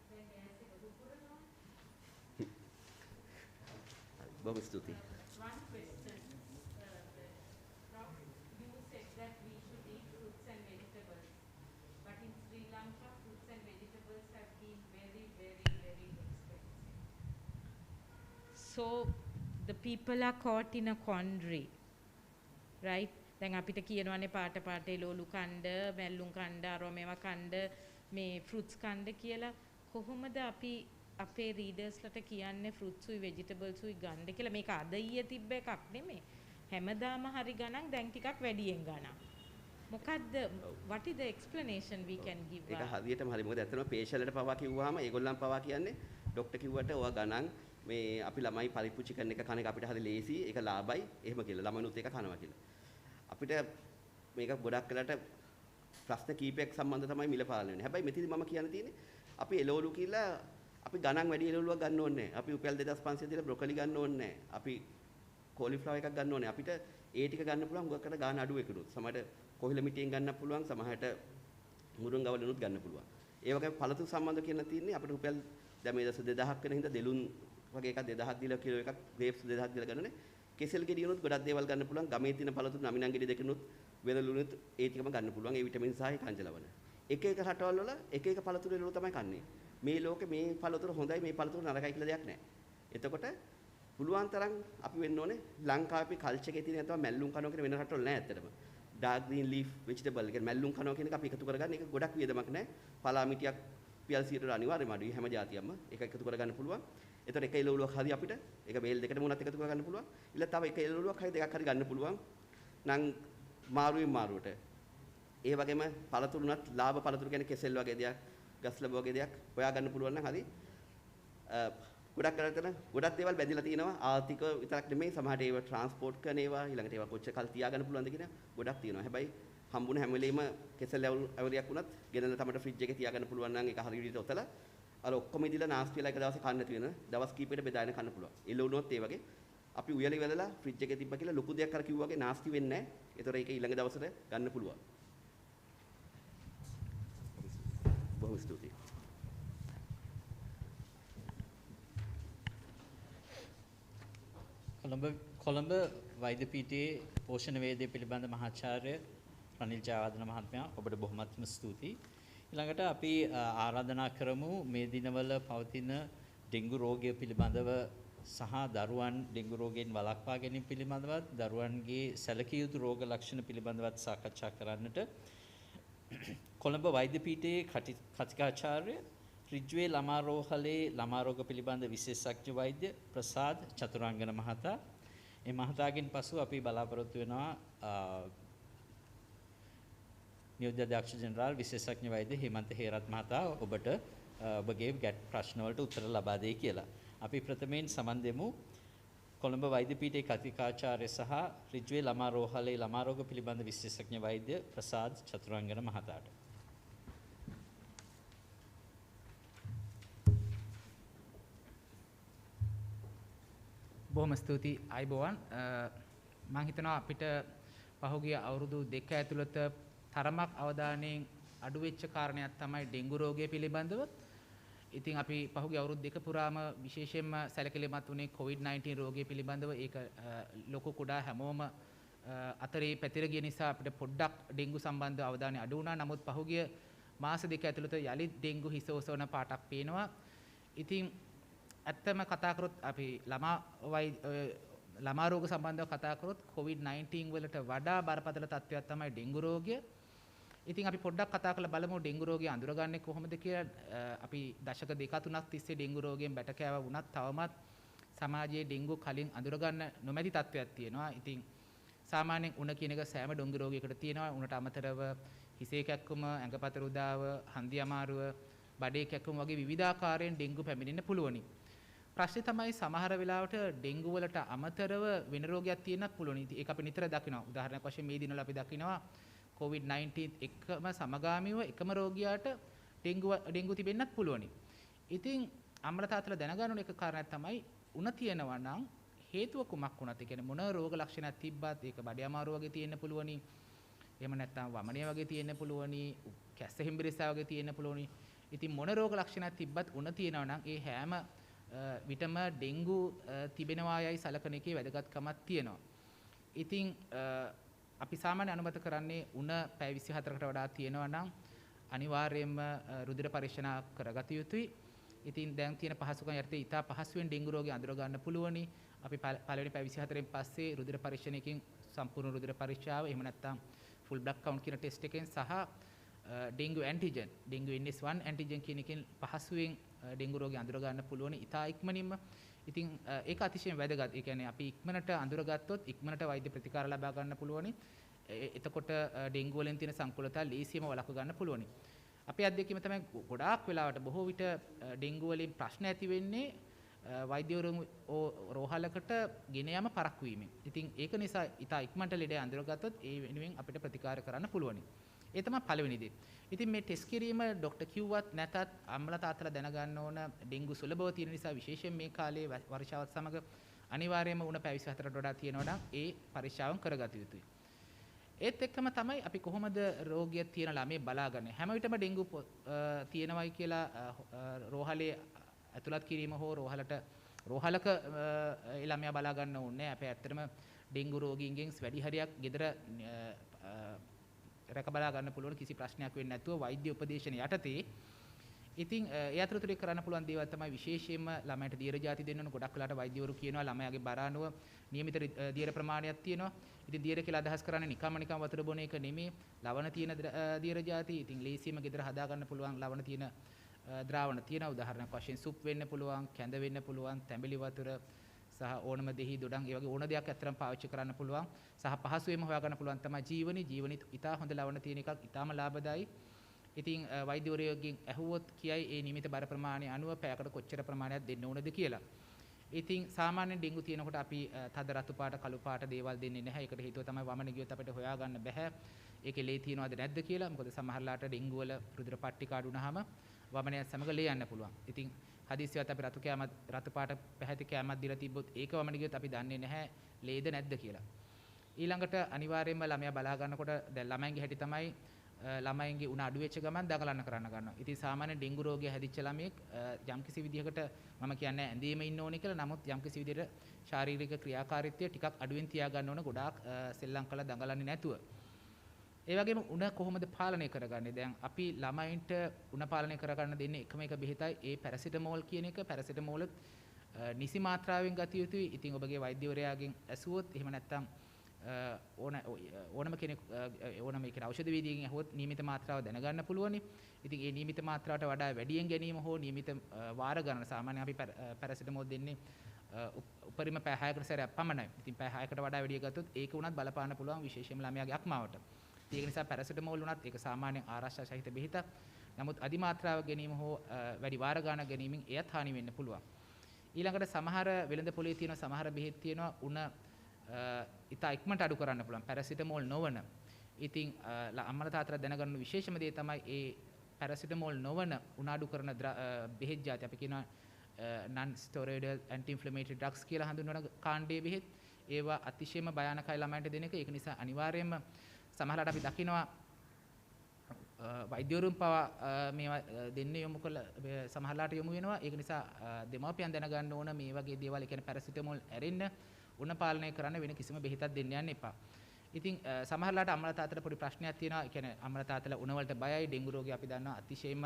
බොහොම ස්තුතියි. One question. Prof, you said that we should eat fruits and vegetables. But in Sri Lanka, fruits and vegetables have been very, very, very expensive. So the people are caught in a quandary, right? දැන් අපිට කියනවානේ පාට පාට එළවලු කණ්ඩ, මැල්ලුම් කණ්ඩ, අරෝමේවා කණ්ඩ, මේ fruits කණ්ඩ කියලා කොහොමද අපි අපේ රීඩර්ස්ලට කියන්නේ ෆෘට්ස් උයි වෙජිටබල්ස් උයි ගන්න කියලා? මේක අද ඊයේ තිබ්බ එකක් නෙමෙයි. හැමදාම හරි ගණන් දැන් ටිකක් වැඩියෙන් ගණන්. මොකද්ද what is the explanation we can give? ඒක හරියටම හරි. මොකද ඇත්තටම පේෂන්ට්ලට පවා කිව්වහම ඒගොල්ලන් පවා කියන්නේ ડોක්ටර් කිව්වට ඔයා ගණන් මේ අපි ළමයි පරිප්පු චිකන් එක කන එක අපිට හරි ලේසි. ඒක ලාභයි. එහෙම කියලා. ළමයිනුත් ඒක කනවා කියලා. අපිට මේක ගොඩක් වෙලාට ප්‍රශ්න කීපයක් සම්බන්ධ තමයි මිල පාලනය වෙන්නේ. හැබැයි මෙතනදි මම කියන්න තියෙන්නේ අපි එළවලු කියලා අපි ගණන් වැඩි එළවලුවක් ගන්න ඕනේ නැහැ. අපි රුපියල් 2500 දීලා බ්‍රොකොලි ගන්න ඕනේ නැහැ. අපි කෝලිෆ්ලවර් එකක් ගන්න ඕනේ. අපිට ඒ ටික ගන්න පුළුවන් ගොඩකට ගාන අඩු එකනොත්. සමහරට කොහිල මිටියෙන් ගන්න පුළුවන්. සමහරට මුරුංගවලනුත් ගන්න පුළුවන්. ඒ වගේ පළතුරු සම්බන්ධ කියන තියෙන්නේ අපිට රුපියල් දැන් මේ දවස් 2000ක් වෙන හින්දා දෙලුන් වගේ එකක් 2000ක් දීලා කිලෝ එකක් ග්‍රේප්ස් 2000ක් දීලා ගන්නනේ. කෙසෙල් ගෙඩියනොත් ගොඩක් දේවල් ගන්න පුළුවන්. ගමේ තියෙන පළතුරු නමිනන් ගෙඩි දෙකනොත් වෙරළුනොත් ඒ ටිකම ගන්න පුළුවන්. ඒ විටමින් සහ කංජ ලවණ. එක එක රටවල් වල එක එක පළතුරු එළවලු තමයි කන්නේ. මේ ලෝකේ මේ පළතුරු හොඳයි මේ පළතුරු නරකයි කියලා දෙයක් නැහැ. එතකොට පුළුවන් තරම් අපි වෙන්න ඕනේ ලංකාවේ කල්චර් එකේ තියෙන තමයි මැල්ලුම් කනවා කියන වෙන රටවල නැහැ ඇත්තටම. ඩාර්ක් ග්‍රීන් ලීෆ් වෙජිටබල් කියන්නේ මැල්ලුම් කනවා කියන එක අපි එකතු කරගන්න එක ගොඩක් වියදමක් නැහැ. පලා මිටියක් පියල් 100ට අනිවාර්යයෙන්ම අඩුයි හැම જાතියක්ම. ඒක එකතු කරගන්න පුළුවන්. එතකොට එක එළවලුවක් හරි අපිට ඒක බේල් දෙකටම උනත් එකතු කරගන්න පුළුවන්. ඊළ තව එක එළවලුවක් හරි දෙකක් හරි ගන්න පුළුවන්. නම් මාරුවෙන් මාරුවට. ඒ වගේම පළතුරු උනත් ලාභ පළතුරු කියන්නේ කෙසෙල් වගේ දෙයක්, ගස්ලබ වගේ දෙයක් හොයා ගන්න පුළුවන් නම් හරි. ගොඩක් කරලා ගොඩක් දේවල් බැඳිලා තියෙනවා. ආර්ථික විතරක් නෙමෙයි සමහරට ඒවා ට්‍රාන්ස්පෝර්ට් කරන ඒවා ඊළඟට ඒවා කොච්චර කල් තියාගන්න පුළුවන්ද කියන ගොඩක් තියෙනවා. හැබැයි හම්බුන හැම වෙලෙම කෙසෙල් ඇවරියක් වුණත් ගෙනල්ලා තමයි ෆ්‍රිජ් එකේ තියාගන්න පුළුවන් නම් ඒක හරි විදිහට ඔතලා අර ඔක්කොම ඉදලා නාස්ති වෙලා එක දවසේ කන්න නැති වෙන දවස් කීපයකට බෙදාගෙන කන්න පුළුවන්. එළවලුනොත් ඒ වගේ අපි උයලි වෙලලා ෆ්‍රිජ් එකේ තිබ්බ කියලා ලොකු දෙයක් අර කිව්වා වගේ නාස්ති වෙන්නේ නැහැ. ඒතර ඒක ඊළඟ දවසට ගන්න පුළුවන්. බොහොම ස්තුතියි. කොළඹ වෛද්‍ය පීඨයේ පෝෂණ වේදේ පිළිබඳ මහාචාර්ය රනිල් ජයවර්ධන මහත්මයා ඔබට බොහොමත්ම ස්තුතියි. ඊළඟට අපි ආරාධනා කරමු මේ දිනවල පවතින ඩෙන්ගු රෝගය පිළිබඳව සහ දරුවන් ඩෙන්ගු රෝගයෙන් වළක්වා ගැනීම පිළිබඳවත් දරුවන්ගේ සැලකිය යුතු රෝග ලක්ෂණ පිළිබඳවත් සාකච්ඡා කරන්නට කොළඹ වෛද්‍ය පීඨයේ කතිකාචාර්ය රිජ්වේ ළමා රෝහලේ ළමා රෝග පිළිබඳ විශේෂඥ වෛද්‍ය ප්‍රසාද් චතුරාංගන මහතා. මේ මහතාගෙන් පසු අපි බලාපොරොත්තු වෙනවා නියෝජ්‍ය අධ්‍යක්ෂ ජෙනරාල් විශේෂඥ වෛද්‍ය හේමන්ත හේරත් මහතා ඔබට ඔබගේ ප්‍රශ්න වලට උත්තර ලබා දෙයි කියලා. අපි ප්‍රථමයෙන් සමන් දෙමු කොළඹ වෛද්‍ය පීඨයේ කතිකාචාර්ය සහ රිජ්වේ ළමා රෝහලේ ළමා රෝග පිළිබඳ විශේෂඥ වෛද්‍ය ප්‍රසාද් චතුරාංගන මහතාට. බොහොම ස්තුතියි අයිබෝවන්. මම හිතනවා අපිට පහුගිය අවුරුදු 2 ඇතුළත තරමක් අවධානයෙන් අඩු වෙච්ච කාරණයක් තමයි ඩෙන්ගු රෝගය පිළිබඳව. ඉතින් අපි පහුගිය අවුරුදු 2 පුරාම විශේෂයෙන්ම සැලකිලිමත් වුණේ COVID-19 රෝගය පිළිබඳව. ඒක ලොකු කුඩා හැමෝම අතරේ පැතිර ගිය නිසා අපිට පොඩ්ඩක් ඩෙන්ගු සම්බන්ධ අවධානය අඩු වුණා. නමුත් පහුගිය මාස 2 ඇතුළත යලිත් ඩෙන්ගු හිස ඔසවන පාටක් පේනවා. ඉතින් ඇත්තම කතා කරොත් අපි ළමා රෝග සම්බන්ධව කතා කරොත් COVID-19 වලට වඩා බරපතල තත්ත්වයක් තමයි ඩෙන්ගු රෝගය. ඉතින් අපි පොඩ්ඩක් කතා කරලා බලමු ඩෙන්ගු රෝගය අඳුරගන්නේ කොහොමද කියලා. අපි දශක දෙක තුනක් තිස්සේ ඩෙන්ගු රෝගයෙන් බැට කෑවා වුණත් තවමත් සමාජයේ ඩෙන්ගු කලින් අඳුරගන්න නොමැති තත්ත්වයක් තියෙනවා. ඉතින් සාමාන්‍යයෙන් උණ කියන එක සෑම ඩෙන්ගු රෝගයකට තියෙනවා. උණට අමතරව හිසේ කැක්කුම, ඇඟපත රුදාව, හන්දි අමාරුව, බඩේ කැක්කුම වගේ විවිධාකාරයෙන් ඩෙන්ගු පැමිණෙන්න පුළුවනි. ප්‍රශ්නේ තමයි සමහර වෙලාවට ඩෙන්ගු වලට අමතරව වෙන රෝගයක් තියෙන්නත් පුළුවන්. ඉතින් ඒක අපි නිතර දකිනවා. උදාහරණයක් වශයෙන් මේ දිනවල අපි දකිනවා COVID-19 එක්කම සමගාමීව එකම රෝගියාට ඩෙන්ගු තිබෙන්නත් පුළුවනි. ඉතින් අම්මලා තාත්තලා දැනගන්න ඕන එක කාරණයක් තමයි උණ තියෙනවා නම් හේතුව කුමක් වුණත් ඒ කියන්නේ මොන රෝග ලක්ෂණයක් තිබ්බත් ඒක බඩේ අමාරුව වගේ තියෙන්න පුළුවනි. එහෙම නැත්නම් වමනය වගේ තියෙන්න පුළුවනි. කැස්ස හිම්බිරිස්සා වගේ තියෙන්න පුළුවනි. ඉතින් මොන රෝග ලක්ෂණයක් තිබ්බත් උණ තියෙනවා නම් ඒ හැම විටම ඩෙන්ගු තිබෙනවා යයි සලකන එකේ වැදගත්කමක් තියෙනවා. ඉතින් අපි සාමාන්‍ය අනුමත කරන්නේ උණ පැය 24කට වඩා තියෙනවා නම් අනිවාර්යයෙන්ම රුධිර පරීක්ෂණ කරගත යුතුයි. ඉතින් දැන් තියෙන පහසුකම් යටතේ ඉතා පහසුවෙන් ඩෙන්ගු රෝගය අඳුර ගන්න පුළුවනි. අපි පළවෙනි පැය 24න් පස්සේ රුධිර පරීක්ෂණයකින් සම්පූර්ණ රුධිර පරීක්ෂාව එහෙම නැත්නම් ෆුල් බ්ලඩ් කවුන්ට් කියන ටෙස්ට් එකෙන් සහ dengue antigen dengue NS1 antigen කියන එකෙන් පහසුවෙන් ඩෙන්ගු රෝගය අඳුර ගන්න පුළුවන් ඉතා ඉක්මනින්ම. ඉතින් ඒක අතිශයින් වැදගත්. ඒ කියන්නේ අපි ඉක්මනට අඳුරගත්තොත් ඉක්මනට වෛද්‍ය ප්‍රතිකාර ලබා ගන්න පුළුවන්. එතකොට ඩෙන්ගු වලින් තියෙන සංකූලතා ලේසියෙන්ම වළක්ව ගන්න පුළුවන්. අපේ අත්දැකීම තමයි ගොඩාක් වෙලාවට බොහෝ විට ඩෙන්ගු වලින් ප්‍රශ්න ඇති වෙන්නේ වෛද්‍යවරුන් රෝහලකට ගෙන යාම පරක්කු වීමෙන්. ඉතින් ඒක නිසා ඉතා ඉක්මනට ලෙඩ අඳුරගත්තොත් ඒ වෙනුවෙන් අපිට ප්‍රතිකාර කරන්න පුළුවන්. ඒ තමයි පළවෙනි දේ. ඉතින් මේ ටෙස්ට් කිරීම ડોක්ටර් කිව්වත් නැතත් අම්මලා තාත්තලා දැනගන්න ඕන ඩෙන්ගු සුලභව තියෙන නිසා විශේෂයෙන් මේ කාලේ වර්ෂාවත් සමග අනිවාර්යයෙන්ම උණ පැය 24කට වඩා තියෙනවා නම් ඒ පරීක්ෂාවන් කරගත යුතුයි. ඒත් එක්කම තමයි අපි කොහොමද රෝගය තියෙන ළමයි බලාගන්නේ. හැම විටම ඩෙන්ගු තියෙනවයි කියලා රෝහලේ ඇතුළත් කිරීම හෝ රෝහලක ළමයා බලා ගන්න ඕනේ. අපි ඇත්තටම ඩෙන්ගු රෝගීන්ගෙන් වැඩි හරියක් ගෙදර රැක බලා ගන්න පුළුවන් කිසි ප්‍රශ්නයක් වෙන්නේ නැතුව වෛද්‍ය උපදේශන යටතේ. ඉතින් ඒ අතරතුරේ කරන්න පුළුවන් දේවල් තමයි විශේෂයෙන්ම ළමයට දියර ಜಾති දෙන්න ඕන. ගොඩක් වෙලාට වෛද්‍යවරු කියනවා ළමයාගේ බර අනුව නියමිත දියර ප්‍රමාණයක් තියෙනවා. ඉතින් දියර කියලා අදහස් කරන්නේ නිකම්ම වතුර බොන එක නෙමෙයි. ලවණ තියෙන දියර ಜಾති. ඉතින් ලේසියෙන්ම ගෙදර හදා ගන්න පුළුවන් ලවණ තියෙන ද්‍රාවණ තියෙන උදාහරණයක් වශයෙන් සුප් වෙන්න පුළුවන්, කැඳ වෙන්න පුළුවන්, තැඹිලි වතුර සහ ඕනම දෙහි දොඩම් ඒ වගේ ඕන දෙයක් අතරම පාවිච්චි කරන්න පුළුවන්. සහ පහසුවෙන්ම හොයා ගන්න පුළුවන් තමයි ජීවනි ඉතා හොඳ ලවණ තියෙන එකක් ඉතාම ලාභදායි. ඉතින් වෛද්‍යවරයෙක්ගෙන් ඇහුවොත් කියයි ඒ නියමිත බර ප්‍රමාණය අනුව පැයකට කොච්චර ප්‍රමාණයක් දෙන්න ඕනද කියලා. ඉතින් සාමාන්‍යයෙන් ඩෙන්ගු තියෙනකොට අපි තද රතු පාට කළු පාට දේවල් දෙන්නේ නැහැ. ඒකට හේතුව තමයි වමන ගියොත් අපිට හොයාගන්න බෑ. ඒකේ ලේ තියෙනවද නැද්ද කියලා. මොකද සමහරලාට ඩෙන්ගු වල රුධිර පට්ටි කාඩු වුණාම වමනයත් සමග ලේ යන්න පුළුවන්. ඉතින් හදිස්සියවත් අපි රතු පාට පැහැති කෑමක් දීලා තිබ්බොත් ඒක වමන ගියොත් අපි දන්නේ නැහැ ලේද නැද්ද කියලා. ඊළඟට අනිවාර්යයෙන්ම ළමයා බලා ගන්නකොට දැන් ළමයින්ගේ හැටි තමයි ළමයින්ගේ උණ අඩු වෙච්ච ගමන් දඟලන්න කරන්න ගන්නවා. ඉතින් සාමාන්‍ය ඩෙන්ගු රෝගය හැදිච්ච ළමයෙක් යම්කිසි විදිහකට මම කියන්නේ ඇඳේම ඉන්න ඕනේ කියලා. නමුත් යම්කිසි විදිහට ශාරීරික ක්‍රියාකාරීත්වය ටිකක් අඩුවෙන් තියා ගන්න ඕන ගොඩාක් සෙල්ලම් කරලා දඟලන්නේ නැතුව. ඒ වගේම උණ කොහොමද පාලනය කරගන්නේ? දැන් අපි ළමයින්ට උණ පාලනය කරගන්න දෙන්නේ එකම එක බෙහෙතයි ඒ පැරසිටමෝල් කියන එක. පැරසිටමෝල් නිසි මාත්‍රාවෙන් ගත යුතුයි. ඉතින් ඔබගේ වෛද්‍යවරයාගෙන් ඇසුවොත් එහෙම නැත්නම් ඕනම කෙනෙක් ඕනම කියන ඖෂධ වේදිකෙන් අහුවොත් නියමිත මාත්‍රාව දැනගන්න පුළුවනි. ඉතින් ඒ නියමිත මාත්‍රාවට වඩා වැඩියෙන් ගැනීම හෝ නියමිත වාර ගණන සාමාන්‍යයෙන් අපි පැරසිටමෝල් දෙන්නේ උපරිම පැය 6කට සැරයක් පමණයි. ඉතින් පැය 6කට වඩා වැඩි ගත්තොත් ඒක උනත් බලපාන්න පුළුවන් විශේෂයෙන්ම ළමයාගේ අක්මාවට. ඒක නිසා පැරසිටමෝල් උනත් ඒක සාමාන්‍යයෙන් ආරක්ෂා සහිත බෙහෙතක්. නමුත් අධි මාත්‍රාව ගැනීම හෝ වැඩි වාර ගණන ගැනීමෙන් එයත් හානි වෙන්න පුළුවන්. ඊළඟට සමහර වෙළඳ පොලේ තියෙන සමහර බෙහෙත් තියෙනවා උණ ඉතා ඉක්මනට අඩු කරන්න පුළුවන් පැරසිටමෝල් නොවන. ඉතින් අම්මලා තාත්තලා දැනගන්න විශේෂම දේ තමයි ඒ පැරසිටමෝල් නොවන උණ අඩු කරන බෙහෙත් ಜಾති අපි කියනවා non steroidal anti inflammatory drugs කියලා හඳුන්වන කාණ්ඩයේ බෙහෙත්. ඒවා අතිශයම භයානකයි ළමයින්ට දෙන එක. ඒක නිසා අනිවාර්යයෙන්ම සමහරවිට අපි දකිනවා වෛද්‍යවරුන් පවා මේවා දෙන්න යොමු කළ සමහරලාට යොමු වෙනවා. ඒක නිසා දෙමාපියන් දැනගන්න ඕන මේ වගේ දේවල්, ඒ කියන්නේ පැරසිටමෝල් ඇරෙන්න උණ පාලනය කරන්න වෙන කිසිම බෙහෙතක් දෙන්න යන්න එපා. ඉතින් සමහරලාට අම්මලා තාත්තලා පොඩි ප්‍රශ්නයක් තියෙනවා. ඒ කියන්නේ අම්මලා තාත්තලා උණ වලට බයයි. ඩෙන්ගු රෝගය අපි දන්නවා අතිශයින්ම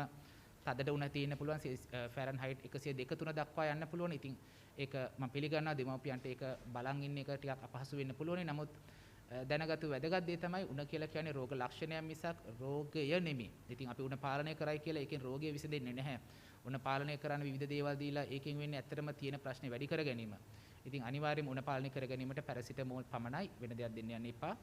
තදට උණ තියෙන්න පුළුවන්. ෆැරන්හයිට් 102 3 දක්වා යන්න පුළුවන්. ඉතින් ඒක මම පිළිගන්නවා දෙමාපියන්ට ඒක බලන් ඉන්න එක ටිකක් අපහසු වෙන්න පුළුවන්. නමුත් දැනගතු වැදගත් දේ තමයි උණ කියලා කියන්නේ රෝග ලක්ෂණයක් මිසක් රෝගය නෙමෙයි. ඉතින් අපි උණ පාලනය කරයි කියලා ඒකෙන් රෝගය විසඳෙන්නේ නැහැ. උණ පාලනය කරන්න විවිධ දේවල් දීලා ඒකෙන් වෙන්නේ ඇත්තටම තියෙන ප්‍රශ්නේ වැඩි කර ගැනීම. ඉතින් අනිවාර්යයෙන්ම උණ පාලනය කර ගැනීමට පැරසිටමෝල් පමණයි වෙන දෙයක් දෙන්න යන්න එපා.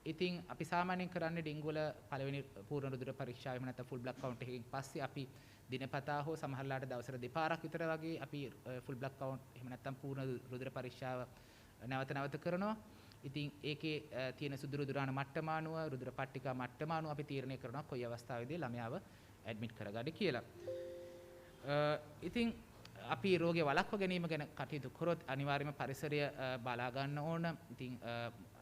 ඉතින් අපි සාමාන්‍යයෙන් කරන්නේ ඩෙන්ගු වල පළවෙනි පූර්ණ රුධිර පරීක්ෂාව එහෙම නැත්නම් ෆුල් බ්ලඩ් කවුන්ට් එකකින් පස්සේ අපි දිනපතා හෝ සමහරලාට දවසට දෙපාරක් විතර වගේ අපි ෆුල් බ්ලඩ් කවුන්ට් එහෙම නැත්නම් පූර්ණ රුධිර පරීක්ෂාව නැවත කරනවා. ඉතින් ඒකේ තියෙන සුදු රුධිරාණු මට්ටම අනුව රුධිර පට්ටිකා මට්ටම අනුව අපි තීරණය කරනවා කොයි අවස්ථාවේදී ළමයාව ඇඩ්මිට් කරගන්න කියලා. ඉතින් අපි රෝගය වළක්ව ගැනීම ගැන කටයුතු කරොත් අනිවාර්යයෙන්ම පරිසරය බලා ගන්න ඕන. ඉතින්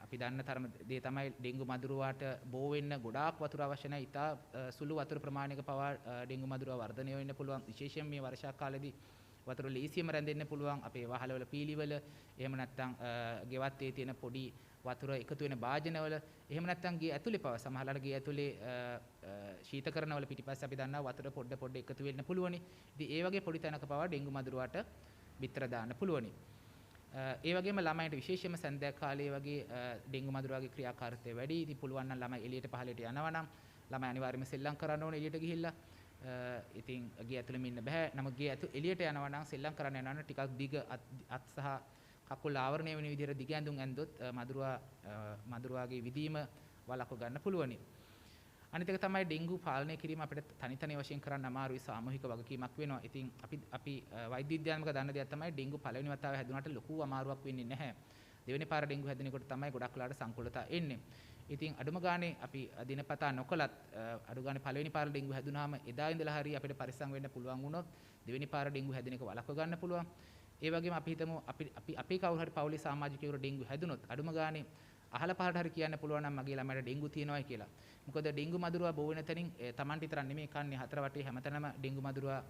අපි දන්න තරම දේ තමයි ඩෙන්ගු මදුරුවාට බෝ වෙන්න ගොඩාක් වතුර අවශ්‍ය නැහැ. ඉතා සුළු වතුර ප්‍රමාණයක පවා ඩෙන්ගු මදුරුවා වර්ධනය වෙන්න පුළුවන්. විශේෂයෙන් මේ වර්ෂා කාලෙදී වතුර ලීසියම රැඳෙන්න පුළුවන්. අපේ වහලවල පීලිවල එහෙම නැත්නම් ගෙවත්තේ තියෙන පොඩි වතුර එකතු වෙන භාජනවල එහෙම නැත්නම් ගේ ඇතුලේ පවා සමහරවල් ගේ ඇතුලේ ශීතකරණවල පිටිපස්සේ අපි දන්නවා වතුර පොඩ එකතු වෙන්න පුළුවනි. ඉතින් ඒ වගේ පොඩි තැනක පවා ඩෙන්ගු මදුරුවාට බිත්තර දාන්න පුළුවනි. ඒ වගේම ළමයින්ට විශේෂයෙන්ම සන්ධ්‍යා කාලයේ වගේ ඩෙන්ගු මදුරුවාගේ ක්‍රියාකාරීත්වය වැඩි. ඉතින් පුළුවන් නම් ළමයි එළියට පහළට යනවා නම් ළමයි අනිවාර්යයෙන්ම සෙල්ලම් කරන්න ඕනේ එළියට ගිහිල්ලා. ඉතින් ගේ ඇතුළෙම ඉන්න බෑ. නමුත් ගේ එළියට යනවා නම් සෙල්ලම් කරන්න යනවා නම් ටිකක් දිග අත් සහ කකුල් ආවරණය වෙන විදිහට දිග ඇඳුම් ඇඳොත් මදුරුවාගේ විදීම වළක්ව ගන්න පුළුවනි. අනිත් එක තමයි ඩෙන්ගු පාලනය කිරීම අපිට තනි වශයෙන් කරන්න අමාරුයි සාමූහික වගකීමක් වෙනවා. ඉතින් අපි වෛද්‍ය විද්‍යාත්මක දන්න දෙයක් තමයි ඩෙන්ගු පළවෙනි වතාවේ හැදුනට ලොකු අමාරුවක් වෙන්නේ නැහැ. දෙවෙනි පාර ඩෙන්ගු හැදෙනකොට තමයි ගොඩක් වෙලාවට සංකූලතා එන්නේ. ඉතින් අඩුම ගානේ අපි දිනපතා නොකලත් අඩු ගානේ පළවෙනි පාර ඩෙන්ගු හැදුනාම එදා ඉඳලා හරිය අපිට පරිස්සම් වෙන්න පුළුවන් වුණොත් දෙවෙනි පාර ඩෙන්ගු හැදෙන එක වළක්ව ගන්න පුළුවන්. ඒ වගේම අපි හිතමු අපි කවුරු හරි පවුලේ සමාජිකයෙකුට ඩෙන්ගු හැදුනොත් අඩුම ගානේ අහල පහලට හරි කියන්න පුළුවන් නම් මගේ ළමයට ඩෙන්ගු තියෙනවායි කියලා. මොකද ඩෙන්ගු මදුරුවා බෝ වෙන තැනින් Tamanට විතරක් නෙමෙයි කන්නේ හතර වටේ හැමතැනම ඩෙන්ගු මදුරුවා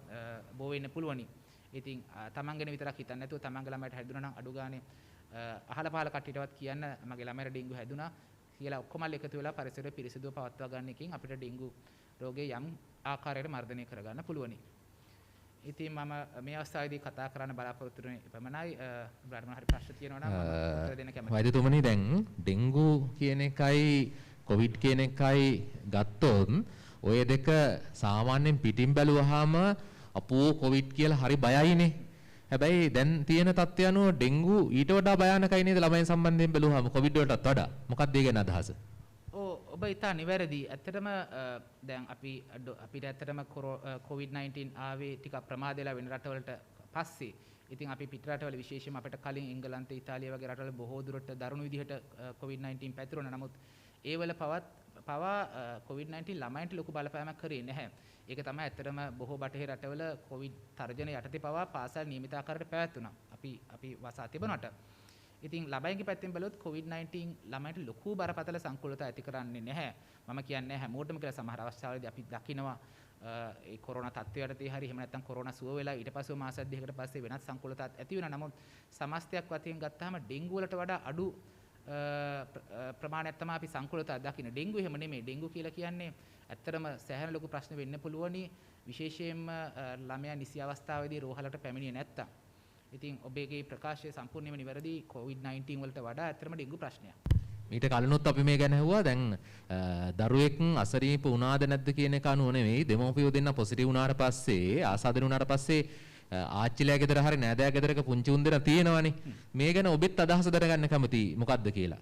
බෝ වෙන්න පුළුවනි. ඉතින් Taman ගැන විතරක් හිතන්නේ නැතුව Tamanගේ ළමයට හැදුනා නම් අඩු ගානේ අහල පහල කට්ටියටවත් කියන්න මගේ ළමයට ඩෙන්ගු හැදුනා කියලා ඔක්කොම එකතු වෙලා පරිසරය පිරිසිදුව පවත්වා ගන්න එකෙන් අපිට ඩෙන්ගු රෝගේ යම් ආකාරයකට මර්ධනය කරගන්න පුළුවනි. ඉතින් මම මේ අවස්ථාවේදී කතා කරන්න බලාපොරොත්තු වෙන එපමණයි. බ්‍රාඩ් මොන හරි ප්‍රශ්න තියෙනවා නම් මම උත්තර දෙන්න කැමතියි. වෛද්‍යතුමනි දැන් ඩෙන්ගු කියන එකයි කොවිඩ් කියන එකයි ගත්තොත් ඔය දෙක සාමාන්‍යයෙන් පිටින් බැලුවාම අපෝ කොවිඩ් කියලා හරි බයයිනේ. හැබැයි දැන් තියෙන තත්ත්වය අනුව ඩෙන්ගු ඊට වඩා භයානකයි නේද ළමයින් සම්බන්ධයෙන් බැලුවාම කොවිඩ් වලටත් වඩා. මොකක්ද ඒ ගැන අදහස? ඔබ ඉතා නිවැරදි. ඇත්තටම දැන් අපිට ඇත්තටම COVID-19 ආවේ ටිකක් ප්‍රමාද වෙලා වෙන රටවලට පස්සේ. ඉතින් අපි පිට රටවල විශේෂයෙන්ම අපිට කලින් එංගලන්තේ ඉතාලිය වගේ රටවල බොහෝ දුරට දරුණු විදිහට COVID-19 පැතිරුණා. නමුත් ඒවල පවා COVID-19 ළමයින්ට ලොකු බලපෑමක් කරේ නැහැ. ඒක තමයි ඇත්තටම බොහෝ බටහිර රටවල COVID තර්ජන යටතේ පවා පාසල් නියමිත ආකාරයට පැවැත්වුණා. අපි වසා තිබුණාට. ඉතින් ළමයින්ගේ පැත්තෙන් බැලුවොත් COVID-19 ළමයින්ට ලොකු බරපතල සංකූලතා ඇති කරන්නේ නැහැ. මම කියන්නේ හැමෝටම කියලා සමහර අවස්ථාවලදී අපි දකිනවා ඒ කොරෝනා තත්ත්වයටදී හරි එහෙම නැත්නම් කොරෝනා සුව වෙලා ඊට පස්සේ මාස දෙකකට පස්සේ වෙනත් සංකූලතාවක් ඇති වෙනවා. නමුත් සමස්තයක් වශයෙන් ගත්තාම ඩෙන්ගු වලට වඩා අඩු ප්‍රමාණයක් තමයි අපි සංකූලතාවක් දකින්නේ. ඩෙන්ගු එහෙම නෙමෙයි. ඩෙන්ගු කියලා කියන්නේ ඇත්තටම සෑහෙන ලොකු ප්‍රශ්න වෙන්න පුළුවනි. විශේෂයෙන්ම ළමයා නිසි අවස්ථාවේදී රෝහලට පැමිණියේ නැත්තම්. ඉතින් ඔබගේ ප්‍රකාශය සම්පූර්ණයෙන්ම නිවැරදි. COVID-19 වලට වඩා ඇත්තටම ඩෙන්ගු ප්‍රශ්නයක්. ඊට කලිනුත් අපි මේ ගැන ඇහුවා. දැන් දරුවෙක් අසනීප වුණාද නැද්ද කියන එක අනුව නෙවෙයි දෙමව්පියෝ දෙන්න පොසිටිව් වුණාට පස්සේ ආසාදෙන වුණාට පස්සේ ආච්චිලා ගෙදර හරි නෑදෑ ගෙදරක පුංචි උන් දෙනා තියෙනවනේ. මේ ගැන ඔබෙත් අදහස දැනගන්න කැමතියි මොකද්ද කියලා.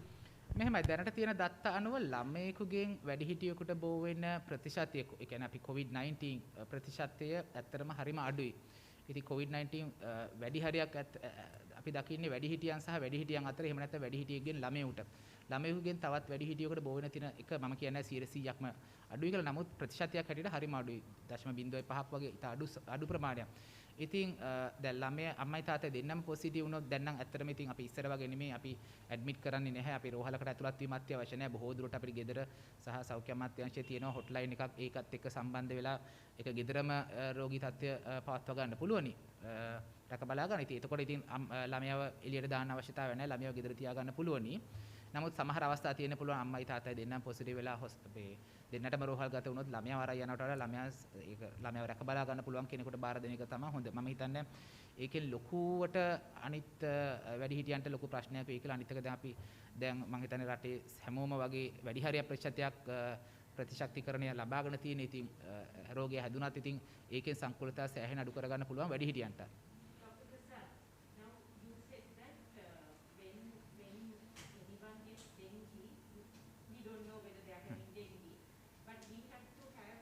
මෙහෙමයි දැනට තියෙන දත්ත අනුව ළමයෙකුගෙන් වැඩිහිටියෙකුට බෝ වෙන ප්‍රතිශතය ඒ කියන්නේ අපි COVID-19 ප්‍රතිශතය ඇත්තටම හරිම අඩුයි. ඉතින් COVID-19 වැඩි හරියක් අපි දකින්නේ වැඩිහිටියන් සහ වැඩිහිටියන් අතර එහෙම නැත්නම් වැඩිහිටියෙක්ගෙන් ළමයෙකුට. ළමයෙකුගෙන් තවත් වැඩිහිටියෙකුට බෝ වෙන තියෙන එක මම කියන්නේ 100%ක්ම අඩුයි කියලා. නමුත් ප්‍රතිශතයක් හැටියට හරිම අඩුයි. 0.05ක් වගේ ඉත අඩු ප්‍රමාණයක්. ඉතින් දැන් ළමයා අම්මයි තාත්තයි දෙන්නම පොසිටිව් වුණොත් දැන් නම් ඇත්තටම ඉතින් අපි ඉස්සර වගේ නෙමෙයි අපි ඇඩ්මිට් කරන්නේ නැහැ. අපි රෝහලකට ඇතුළත් වීමත් අවශ්‍ය නැහැ. බොහෝ දුරට අපේ ගෙදර සහ සෞඛ්‍ය අමාත්‍යාංශයේ තියෙනවා හොට්ලයින් එකක්. ඒකත් එක්ක සම්බන්ධ වෙලා ඒක ගෙදරම රෝගී තත්ත්වය පවත්වා ගන්න පුළුවනි. රැක බලා ගන්න. ඉතින් එතකොට ඉතින් ළමයාව එළියට දාන්න අවශ්‍යතාවය නැහැ. ළමයාව ගෙදර තියා ගන්න පුළුවනි. නමුත් සමහර අවස්ථා තියෙන්න පුළුවන් අම්මයි තාත්තයි දෙන්නම පොසිටිව් වෙලා දෙන්නටම රෝහල් ගත වුණොත් ළමයා වරයි යනවට වඩා ළමයාව රැක බලා ගන්න පුළුවන් කෙනෙකුට බාර දෙන එක තමයි හොඳ. මම හිතන්නේ ඒකෙන් ලොකුවට අනිත් වැඩිහිටියන්ට ලොකු ප්‍රශ්නයක් වෙයි කියලා. අනිත් එක දැන් මම හිතන්නේ රටේ හැමෝම වගේ වැඩි හරියක් ප්‍රතිශතයක් ප්‍රතිශක්තිකරණය ලබාගෙන තියෙන. ඉතින් රෝගය හැදුනත් ඉතින් ඒකෙන් සංකූලතාව සෑහෙන අඩු කරගන්න පුළුවන් වැඩිහිටියන්ට. Dr. Prasad, now you said that when anyone gets dengue, we don't know whether they are having dengue, but we have to have,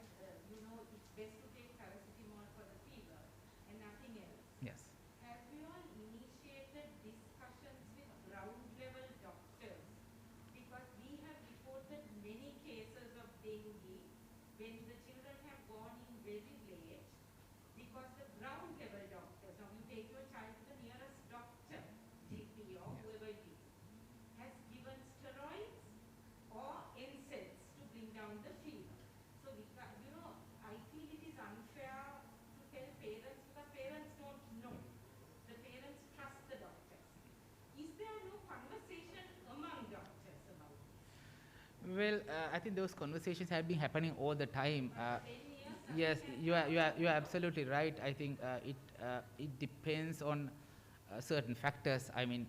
it's best to take paracetamol for the fever and nothing else. Yes. Have you all initiated discussions with ground level doctors? Because we have reported many cases of dengue when the children have gone in very late because the ground level doctors, now you take your child to the nearest doctor, GP or whoever it is, has given steroids or NSAIDs to bring down the fever. So I feel it is unfair to tell parents because parents don't know. The parents trust the doctors. Is there no conversation among doctors about this? Well, I think those conversations have been happening all the time. 10 years? Yes, you are absolutely right. I think it depends on certain factors. I mean,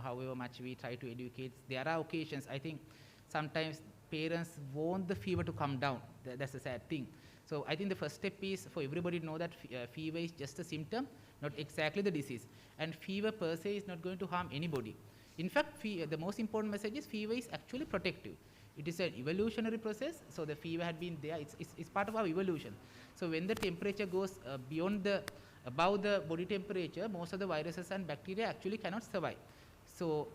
however much we try to educate, there are occasions. I think sometimes parents want the fever to come down. That's a sad thing. So I think the first step is for everybody to know that fever is just a symptom, not exactly the disease. And fever per se is not going to harm anybody. In fact, the most important message is fever is actually protective. It is an evolutionary process, so the fever had been there. It's part of our evolution. So when the temperature goes above the body temperature, most of the viruses and bacteria actually cannot survive. So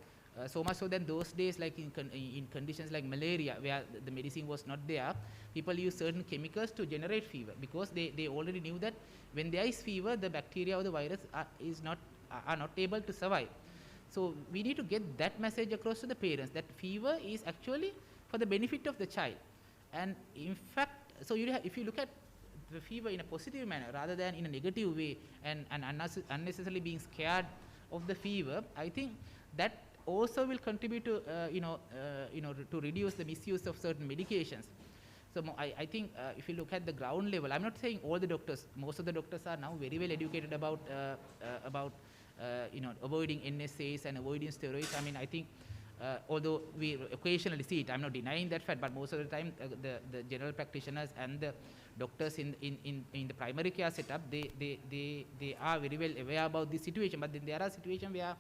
much so that those days, like in conditions like malaria, where the medicine was not there, people use certain chemicals to generate fever because they already knew that when there is fever, the bacteria or the virus are not able to survive. So we need to get that message across to the parents that fever is actually for the benefit of the child. And in fact, so if you look at the fever in a positive manner rather than in a negative way and unnecessarily being scared of the fever, I think that also will contribute to to reduce the misuse of certain medications. So I think if you look at the ground level, I'm not saying all the doctors, most of the doctors are now very well educated about avoiding NSAIDs and avoiding steroids. I mean, I think although we occasionally see it, I'm not denying that fact, but most of the time the general practitioners and the doctors in the primary care setup, they are very well aware about this situation. But then there are situations where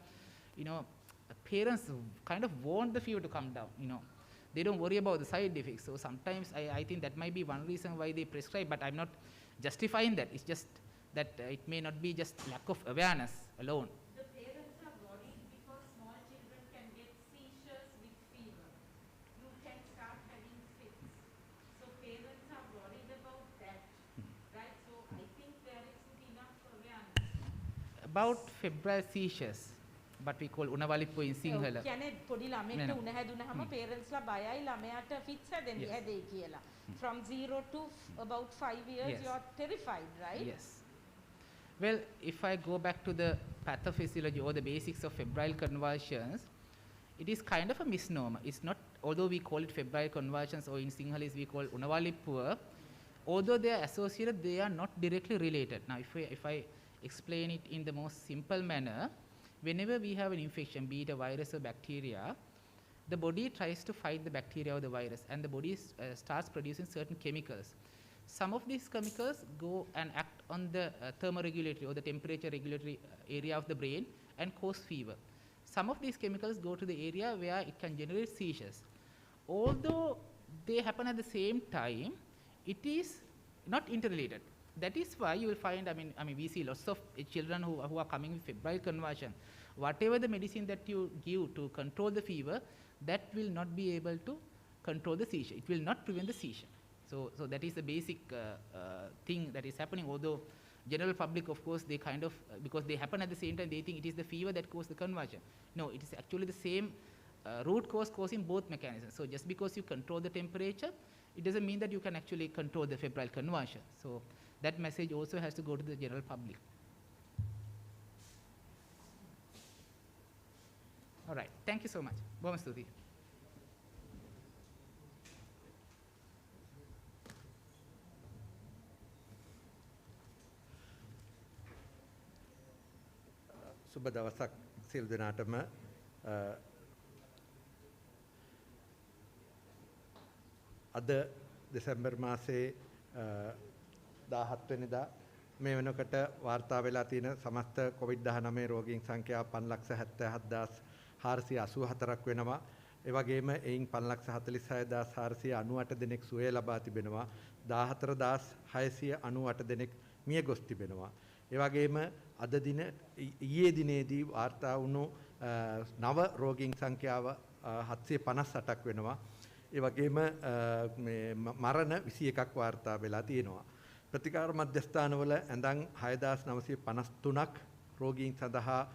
parents kind of want the fever to come down. They don't worry about the side effects. So sometimes I think that might be one reason why they prescribe, but I'm not justifying that. It's just that it may not be just lack of awareness alone. The parents are worried because small children can get seizures with fever. You can start having fits. So parents are worried about that, right? So I think there isn't enough awareness. About febrile seizures, what we call unawalippua in Sinhala. කියන්නේ පොඩි ළමෙක්ට උණ හැදුනහම පේරන්ට්ස්ලා බයයි ළමයාට fits හැදෙන්නේ හැදෙයි කියලා. From 0 to about 5 years Yes. you are terrified, right? Yes. Well, if I go back to the pathophysiology or the basics of febrile convulsions, it is kind of a misnomer. It's not, although we call it febrile convulsions, or in Sinhalese we call unawalippua, although they are associated, they are not directly related. Now, if I explain it in the most simple manner, whenever we have an infection, be it a virus or bacteria, the body tries to fight the bacteria or the virus, and the body starts producing certain chemicals. Some of these chemicals go and act on the thermoregulatory or the temperature regulatory area of the brain and cause fever. Some of these chemicals go to the area where it can generate seizures. Although they happen at the same time, it is not interrelated. That is why you will find, I mean, we see lots of children who are coming with febrile convulsion. Whatever the medicine that you give to control the fever, that will not be able to control the seizure. It will not prevent the seizure. So that is the basic thing that is happening. Although general public, of course, they kind of, because they happen at the same time, they think it is the fever that causes the convulsion. No, it is actually the same root cause causing both mechanisms. So just because you control the temperature, it doesn't mean that you can actually control the febrile convulsion. So that message also has to go to the general public. All right. Thank you so much. බොහොම ස්තුතියි. සුබ දවසක් සියලු දෙනාටම. අද දෙසැම්බර් මාසයේ 17 වෙනිදා මේ වෙනකොට වාර්තා වෙලා තියෙන සමස්ත COVID-19 රෝගීන් සංඛ්‍යාව 5,77,484ක් වෙනවා. ඒ වගේම එයින් 5,46,498 දෙනෙක් සුවය ලබා තිබෙනවා. 14,698 දෙනෙක් මිය ගොස් තිබෙනවා. ඒ වගේම අද දින ඊයේ දිනේදී වාර්තා වුණු නව රෝගීන් සංඛ්‍යාව 758ක් වෙනවා. ඒ වගේම මේ මරණ 21ක් වාර්තා වෙලා තියෙනවා. ප්‍රතිකාර මධ්‍යස්ථානවල ඇඳන් 6953ක් රෝගීන් සඳහා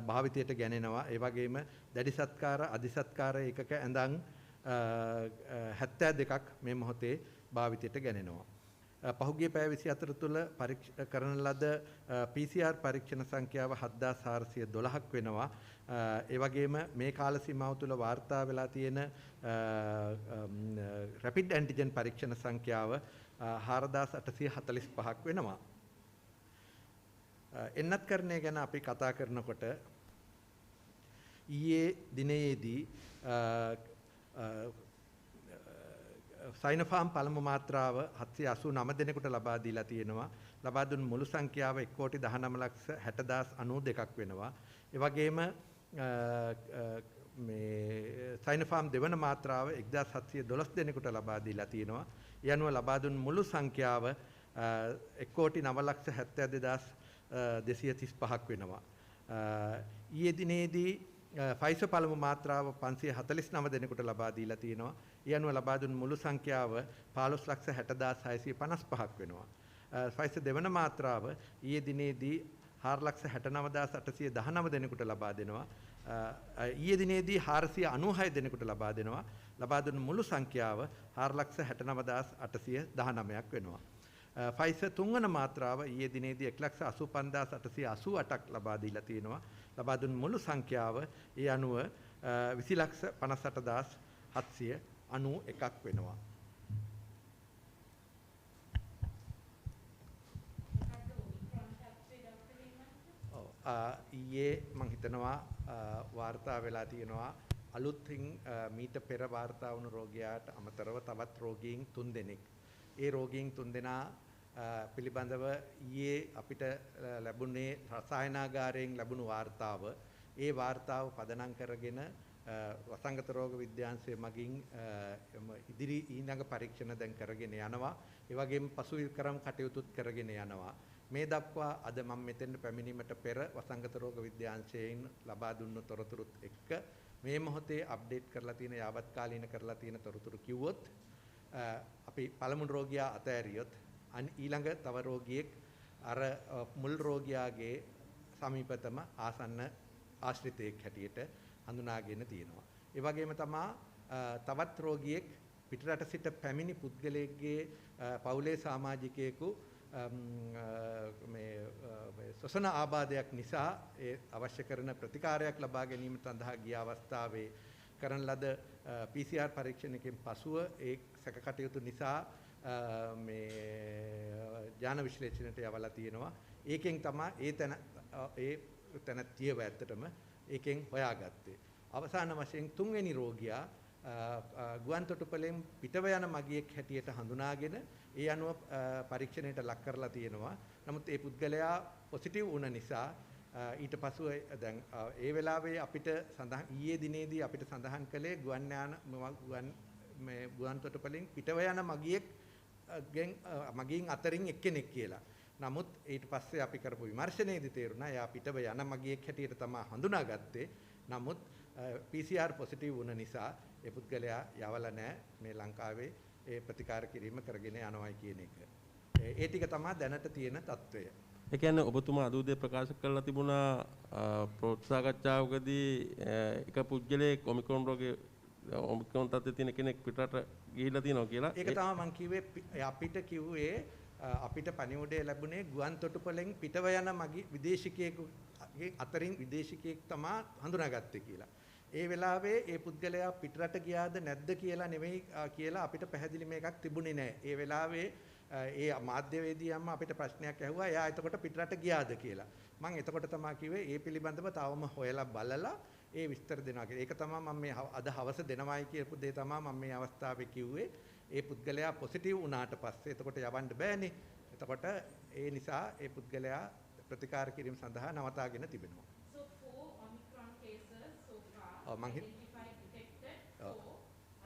භාවිතයට ගැනෙනවා. ඒ වගේම දැඩි සත්කාර අධි සත්කාර ඒකක ඇඳන් 72ක් මේ මොහොතේ භාවිතයට ගැනෙනවා. පහුගිය පැය 24 තුළ කරන ලද PCR පරීක්ෂණ සංඛ්‍යාව 7412ක් වෙනවා. ඒ වගේම මේ කාල සීමාව තුළ වාර්තා වෙලා තියෙන රැපිඩ් ඇන්ටිජන් පරීක්ෂණ සංඛ්‍යාව 4845ක් වෙනවා. එන්නත්කරණය ගැන අපි කතා කරනකොට ඊයේ දිනයේදී සයිනෝෆාම් පළමු මාත්‍රාව 789 දෙනෙකුට ලබා දීලා තියෙනවා. ලබා දුන් මුළු සංඛ්‍යාව 1,19,60,092ක් වෙනවා. ඒ වගේම මේ සයිනෝෆාම් දෙවන මාත්‍රාව 1,712 දෙනෙකුට ලබා දීලා තියෙනවා. ඒ අනුව ලබා දුන් මුළු සංඛ්‍යාව 1,09,72,235ක් වෙනවා. ඊයේ දිනේදී ෆයිසර් පළමු මාත්‍රාව 549 දෙනෙකුට ලබා දීලා තියෙනවා. ඒ අනුව ලබා දුන් මුළු සංඛ්‍යාව 15,60,655ක් වෙනවා. ෆයිසර් දෙවන මාත්‍රාව ඊයේ දිනේදී 4,69,819 දෙනෙකුට ලබා දෙනවා. ඊයේ දිනේදී 496 දෙනෙකුට ලබා දෙනවා. ලබා දුන් මුළු සංඛ්‍යාව 4,69,819ක් වෙනවා. ෆයිසර් තුන්වන මාත්‍රාව ඊයේ දිනේදී 1,85,888ක් ලබා දීලා තියෙනවා. ලබා දුන් මුළු සංඛ්‍යාව ඒ අනුව 20,58,791ක් වෙනවා. ඊයේ මම හිතනවා වාර්තා වෙලා තියෙනවා අලුතින් මීට පෙර වාර්තා වුණු රෝගියාට අමතරව තවත් රෝගීන් 3 දෙනෙක්. ඒ රෝගීන් 3 දෙනා පිළිබඳව ඊයේ අපිට ලැබුණේ රසායනාගාරයෙන් ලැබුණු වාර්තාව. ඒ වාර්තාව පදනම් කරගෙන වසංගත රෝග විද්‍යාංශය මගින් ඉදිරි ඊළඟ පරීක්ෂණ දැන් කරගෙන යනවා. ඒ වගේම පසුවිකරම් කටයුතුත් කරගෙන යනවා. මේ දක්වා අද මම මෙතෙන් පැමිණීමට පෙර වසංගත රෝග විද්‍යාංශයෙන් ලබා දුන්නු තොරතුරුත් එක්ක මේ මොහොතේ අප්ඩේට් කරලා තියෙන යාවත් කාලීන කරලා තියෙන තොරතුරු කිව්වොත් අපි පළමු රෝගියා අතෑරියොත් ඊළඟ තව රෝගියෙක් අර මුල් රෝගියාගේ සමීපතම ආසන්න ආශ්‍රිතයෙක් හැටියට හඳුනාගෙන තියෙනවා. ඒ වගේම තමයි තවත් රෝගියෙක් පිටරට සිට පැමිණි පුද්ගලයෙක්ගේ පවුලේ සමාජිකයෙකු මේ ශ්වසන ආබාධයක් නිසා ඒ අවශ්‍ය කරන ප්‍රතිකාරයක් ලබා ගැනීම සඳහා ගිය අවස්ථාවේ කරන ලද PCR පරීක්ෂණයකින් පසුව ඒ සැක කටයුතු නිසා මේ ඥාන විශ්ලේෂණයට යවලා තියෙනවා. ඒකෙන් තමයි ඒ තැනත්තියව ඇත්තටම ඒකෙන් හොයාගත්තේ. අවසාන වශයෙන් තුන්වෙනි රෝගියා ගුවන්තොටුපළෙන් පිටව යන මගියෙක් හැටියට හඳුනාගෙන ඒ අනුව පරීක්ෂණයට ලක් කරලා තියෙනවා. නමුත් ඒ පුද්ගලයා පොසිටිව් වුණ නිසා ඊට පසුව දැන් ඒ වෙලාවේ අපිට සඳහන් ඊයේ දිනේදී අපිට සඳහන් කළේ ගුවන්තොටුපළෙන් පිටව යන මගින් අතරින් එක්කෙනෙක් කියලා. නමුත් ඊට පස්සේ අපි කරපු විමර්ශනයේදී තේරුණා එයා පිටව යන මගියෙක් හැටියට තමයි හඳුනාගත්තේ. නමුත් PCR පොසිටිව් වුණ නිසා ඒ පුද්ගලයා යවලා නැහැ මේ ලංකාවේ ඒ ප්‍රතිකාර කිරීම කරගෙන යනවායි කියන එක. ඒ ටික තමයි දැනට තියෙන තත්ත්වය. ඒ කියන්නේ ඔබතුමා අදූදේ ප්‍රකාශ කරලා තිබුණා ප්‍රෝත්සාහකච්ඡාවකදී එක පුද්ගලයෙක් ඔමික්‍රොන් රෝගේ ඔමික්‍රොන් තත්ත්වයේ තියෙන කෙනෙක් පිටරට ගිහිල්ලා තියෙනවා කියලා. ඒක තමයි මම කිව්වේ අපිට කිව්වේ අපිට පණිවුඩය ලැබුණේ ගුවන්තොටුපළෙන් පිටව යන විදේශිකයෙකුගේ අතරින් විදේශිකයෙක් තමයි හඳුනාගත්තේ කියලා. ඒ වෙලාවේ ඒ පුද්ගලයා පිටරට ගියාද නැද්ද කියලා නෙවෙයි කියලා අපිට පැහැදිලි මේකක් තිබුණේ නැහැ. ඒ වෙලාවේ ඒ මාධ්‍යවේදියන්ම අපිට ප්‍රශ්නයක් ඇහුවා එයා එතකොට පිටරට ගියාද කියලා. මම එතකොට තමයි කිව්වේ ඒ පිළිබඳව තවම හොයලා බලලා ඒ විස්තර දෙනවා කියලා. ඒක තමයි මම මේ අද හවස දෙනවයි කියපු දේ තමයි මම මේ අවස්ථාවේ කිව්වේ. ඒ පුද්ගලයා පොසිටිව් වුණාට පස්සේ එතකොට යවන්න බෑනේ. එතකොට ඒ නිසා ඒ පුද්ගලයා ප්‍රතිකාර කිරීම සඳහා නවතාගෙන තිබෙනවා. So 4 Omicron cases so far Oh, identified, detected. 4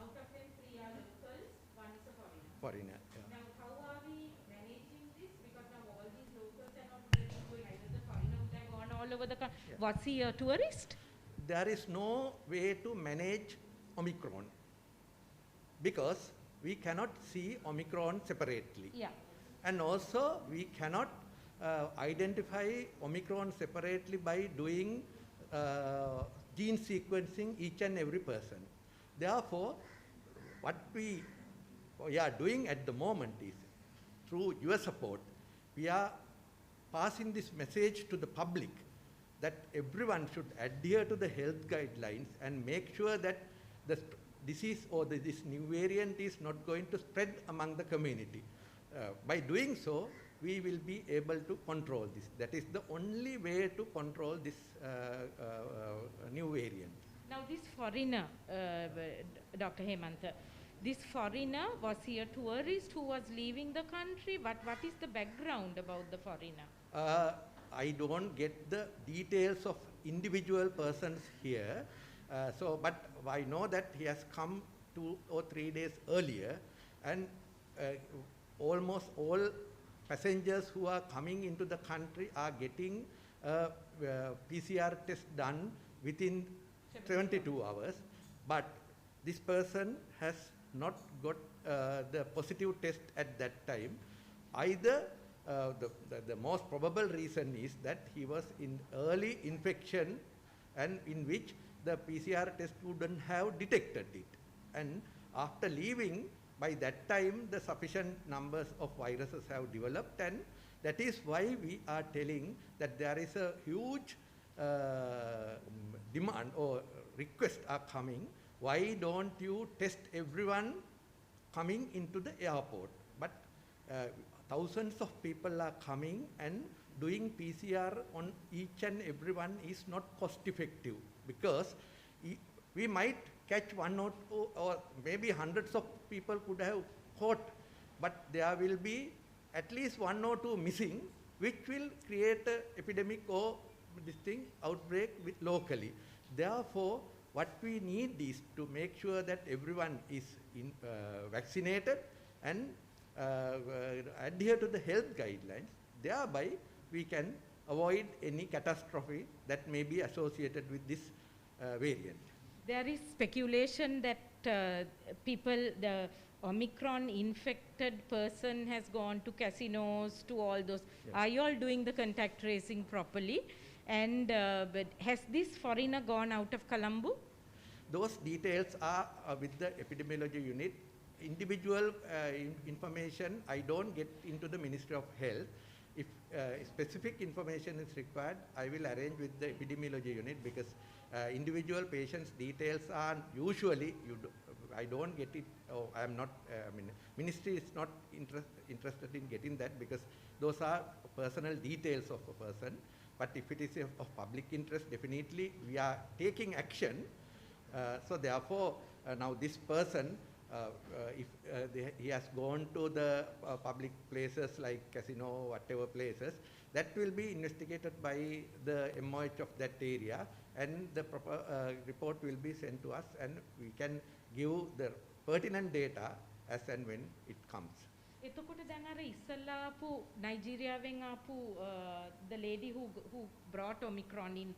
out of them 3 are locals, 1 is a foreigner. Foreigner. Yeah. Now how are we managing this? Because now all these locals are not really going. Either the foreigner would have gone all over the country. Was he a tourist? There is no way to manage Omicron because we cannot see Omicron separately. Yeah. And also we cannot identify Omicron separately by doing gene sequencing each and every person. Therefore, what we are doing at the moment is, through your support, we are passing this message to the public that everyone should adhere to the health guidelines and make sure that the disease or this new variant is not going to spread among the community. By doing so, we will be able to control this. That is the only way to control this new variant. Now this foreigner, Dr. Hemantha, this foreigner, was he a tourist who was leaving the country? What is the background about the foreigner? I don't get the details of individual persons here. But I know that he has come 2 or 3 days earlier, and almost all passengers who are coming into the country are getting PCR test done within 72 hours. But this person has not got the positive test at that time. Either the most probable reason is that he was in early infection and in which the PCR test wouldn't have detected it. And after leaving, by that time the sufficient numbers of viruses have developed, and that is why we are telling that there is a huge demand or requests are coming. Why don't you test everyone coming into the airport? But thousands of people are coming, and doing PCR on each and everyone is not cost effective, because we might catch 1 or 2 or maybe hundreds of people could have caught, but there will be at least 1 or 2 missing, which will create an epidemic or this thing outbreak locally. Therefore, what we need is to make sure that everyone is vaccinated and adhere to the health guidelines. Thereby, we can avoid any catastrophe that may be associated with this variant. There is speculation that the Omicron infected person has gone to casinos, to all those. Yes. Are you all doing the contact tracing properly? And but has this foreigner gone out of Colombo? Those details are with the epidemiology unit. Individual information, I don't get into the Ministry of Health. If specific information is required, I will arrange with the epidemiology unit, because individual patients' details are usually, I don't get it, or I am not, Ministry is not interested in getting that, because those are personal details of a person. But if it is of public interest, definitely we are taking action. So therefore, now this person, if he has gone to the public places like casino, whatever places, that will be investigated by the MOH of that area, and the proper report will be sent to us, and we can give the pertinent data as and when it comes. එතකොට දැන් අර ඉස්සල්ලා ආපු නයිජීරියාවෙන් ආපු the lady who brought Omicron in,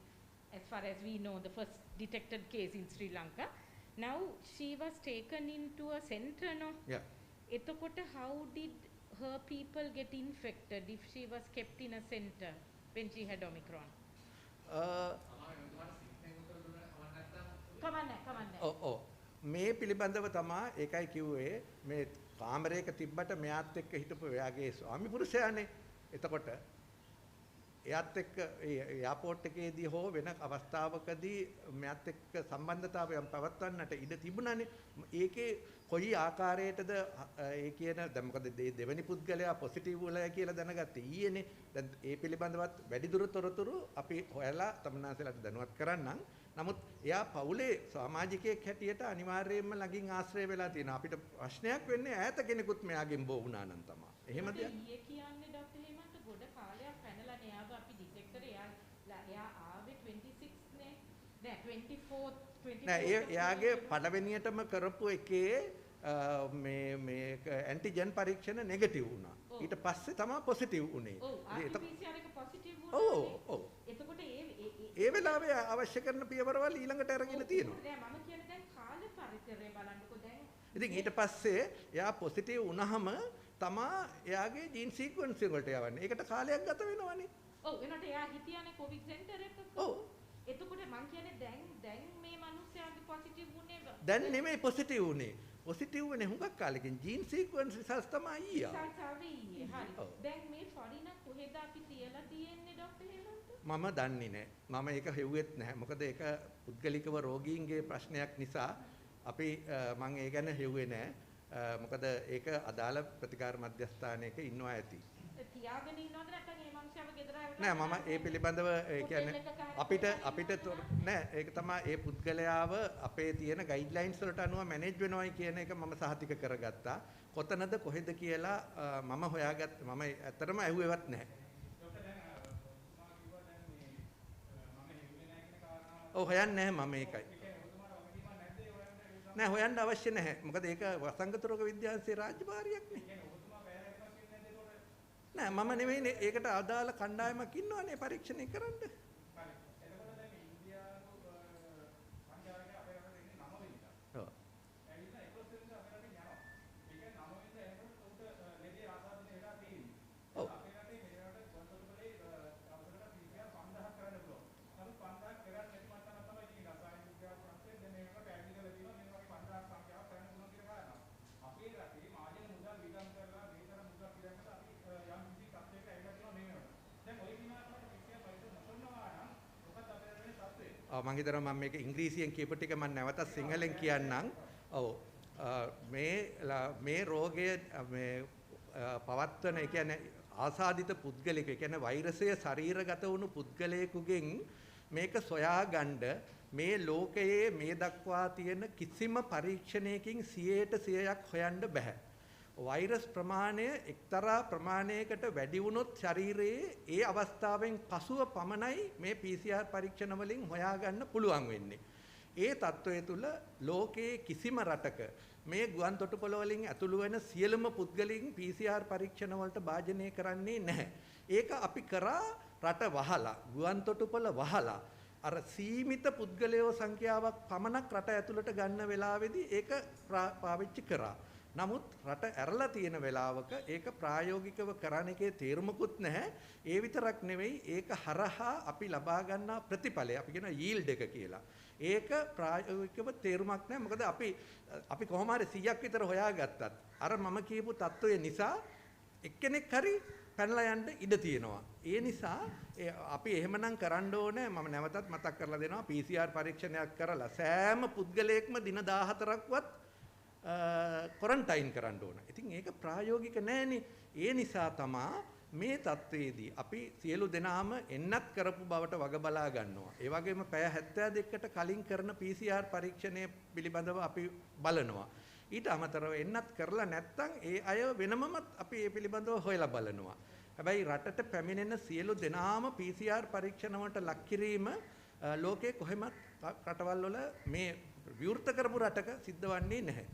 as far as we know, the first detected case in Sri Lanka, now she was taken into a center, no? Yeah. එතකොට how did her people get infected if she was kept in a center when she had Omicron? Come on. මේ පිළිබඳව තමයි ඒකයි කිව්වේ, මේ කාමරයක තිබ්බට මෙයාත් එක්ක හිටපු එයාගේ ස්වාමි පුරුෂයානේ. එතකොට එයාත් එක්ක එයාපෝට් එකේදී හෝ වෙන අවස්ථාවකදී මෙයාත් එක්ක සම්බන්ධතාවයන් පවත්වන්නට ඉඩ තිබුණානේ. ඒකේ කොයි ආකාරයකටද ඒ කියන දැන් මොකද දෙවෙනි පුද්ගලයා පොසිටිව් වලයි කියලා දැනගත්තේ ඊයේනේ. දැන් ඒ පිළිබඳවත් වැඩිදුර තොරතුරු අපි හොයලා තමන්නාසලට දැනුවත් කරන්නම්. නමුත් එයා පවුලේ සමාජිකයෙක් හැටියට අනිවාර්යයෙන්ම ළඟින් ආශ්‍රය වෙලා තියෙනවා. අපිට ප්‍රශ්නයක් වෙන්නේ ඈත කෙනෙකුත් මෙයාගෙන් බෝ වුණා නම් තමයි. එහෙම දෙයක්. ඊයේ කියන්නේ ડોક્ટર හේමන්ත ගොඩ කාලයක් පැනලානේ යාව අපි ඩිටෙක්ටර් එයා ආවේ 26 නේ. නෑ 24 නෑ එයාගේ පළවෙනියටම කරපු එකේ මේ ඇන්ටිජන් පරීක්ෂණ නෙගටිව් වුණා. ඊට පස්සේ තමයි පොසිටිව් වුණේ. RT-PCR එක පොසිටිව් වුණා. ඔව්. එතකොට ඒ වෙලාවේ අවශ්‍ය කරන පියවරවල් ඊළඟට අරගෙන තියෙනවා. දැන් මම කියන්නේ දැන් කාල පරිතරය බලන්නකෝ දැන්. ඉතින් ඊට පස්සේ එයා පොසිටිව් වුණාම තමා එයාගේ ජීන් සීක්වෙන්ස් වලට යවන්නේ. ඒකට කාලයක් ගත වෙනවනේ. ඔව් එනකොට එයා හිටියානේ කොවිඩ් සෙන්ටර් එකක. ඔව්. එතකොට මං කියන්නේ දැන් මේ මිනිස්යාගේ පොසිටිව් වුණේ දැන් නෙමෙයි පොසිටිව් වුණේ. පොසිටිව් වෙන්නේ හුඟක් කාලෙකින් ජීන් සීක්වෙන්ස් රිසර්ච් තමයි ඊයා. හරි. දැන් මේ ෆොරින කොහෙද අපි තියලා තියෙන්නේ ડોක්ටර් හේමන්ත? මම දන්නේ නැහැ. මම ඒක හෙව්වෙත් නැහැ. මොකද ඒක පුද්ගලිකව රෝගීන්ගේ ප්‍රශ්නයක් නිසා අපි මම ඒ ගැන හෙව්වේ නැහැ. මොකද ඒක අදාළ ප්‍රතිකාර මධ්‍යස්ථානයක ඉන්නවා ඇති. තියාගෙන ඉන්නවද නැත්නම් මේ මනුස්සයව ගෙදර ආවද? නෑ මම ඒ පිළිබඳව ඒ කියන්නේ අපිට නෑ ඒක තමයි ඒ පුද්ගලයාව අපේ තියෙන ගයිඩ්ලයින්ස් වලට අනුව මැනේජ් වෙනවයි කියන එක මම සහතික කරගත්තා. කොතනද කොහෙද කියලා මම හොයාගත්ත මම ඇත්තටම ඇහුවේවත් නැහැ. ඔව් හොයන්නේ නැහැ මම ඒකයි. නෑ හොයන්න අවශ්‍ය නැහැ. මොකද ඒක වසංගත රෝග විද්‍යාංශයේ රාජ්‍යභාරියක් නේ. නෑ මම නෙවෙයිනේ ඒකට අදාළ කණ්ඩායමක් ඉන්නවනේ පරීක්ෂණය කරන්න. මම හිතනවා මම මේක ඉංග්‍රීසියෙන් කියපු ටික මම නැවතත් සිංහලෙන් කියන්නම්. ඔව් මේ රෝගය මේ පවත්වන ඒ කියන්නේ ආසාදිත පුද්ගලයෙක් ඒ කියන්නේ වෛරසය ශරීරගත වුණු පුද්ගලයෙකුගෙන් මේක සොයාගන්න මේ ලෝකයේ මේ දක්වා තියෙන කිසිම පරීක්ෂණයකින් 100% හොයන්න බෑ. වෛරස් ප්‍රමාණය එක්තරා ප්‍රමාණයකට වැඩි වුණොත් ශරීරයේ ඒ අවස්ථාවෙන් පසුව පමණයි මේ PCR පරීක්ෂණ වලින් හොයාගන්න පුළුවන් වෙන්නේ. ඒ తত্ত্বය තුල ලෝකයේ කිසිම රටක මේ ගුවන් තොටුපළ වලින් ඇතුළු වෙන සියලුම පුද්ගලයන් PCR පරීක්ෂණ වලට භාජනය කරන්නේ නැහැ. ඒක අපි කරා රට වහලා ගුවන් තොටුපළ වහලා අර සීමිත පුද්ගලයෝ සංඛ්‍යාවක් පමණක් රට ඇතුළට ගන්න වෙලාවේදී ඒක පාවිච්චි කරා. නමුත් රට ඇරලා තියෙන වෙලාවක ඒක ප්‍රායෝගිකව කරන එකේ තේරුමකුත් නැහැ. ඒ විතරක් නෙවෙයි ඒක හරහා අපි ලබා ගන්නා ප්‍රතිඵලය අපි කියන yield එක කියලා. ඒක ප්‍රායෝගිකව තේරුමක් නැහැ. මොකද අපි කොහොම හරි 100ක් විතර හොයාගත්තත් අර මම කියපු தত্ত্বය නිසා එක්කෙනෙක් හරි පැනලා යන්න ඉඩ තියෙනවා. ඒ නිසා අපි එහෙමනම් කරන්න ඕනේ. මම නැවතත් මතක් කරලා දෙනවා PCR පරීක්ෂණයක් කරලා සෑම පුද්ගලයෙක්ම දින 14ක්වත් ක්වොරන්ටයින් කරන්න ඕන. ඉතින් ඒක ප්‍රායෝගික නෑනේ. ඒ නිසා තමා මේ තත්වයේදී අපි සියලු දෙනාම එන්නත් කරපු බවට වග බලා ගන්නවා. ඒ වගේම පැය 72කට කලින් කරන PCR පරීක්ෂණය පිළිබඳව අපි බලනවා. ඊට අමතරව එන්නත් කරලා නැත්නම් ඒ අය වෙනමමත් අපි ඒ පිළිබඳව හොයලා බලනවා. හැබැයි රටට පැමිණෙන සියලු දෙනාම PCR පරීක්ෂණ වලට ලක් කිරීම ලෝකයේ කොහෙමත් රටවල් වල මේ විවෘත කරපු රටක සිද්ධ වන්නේ නැහැ.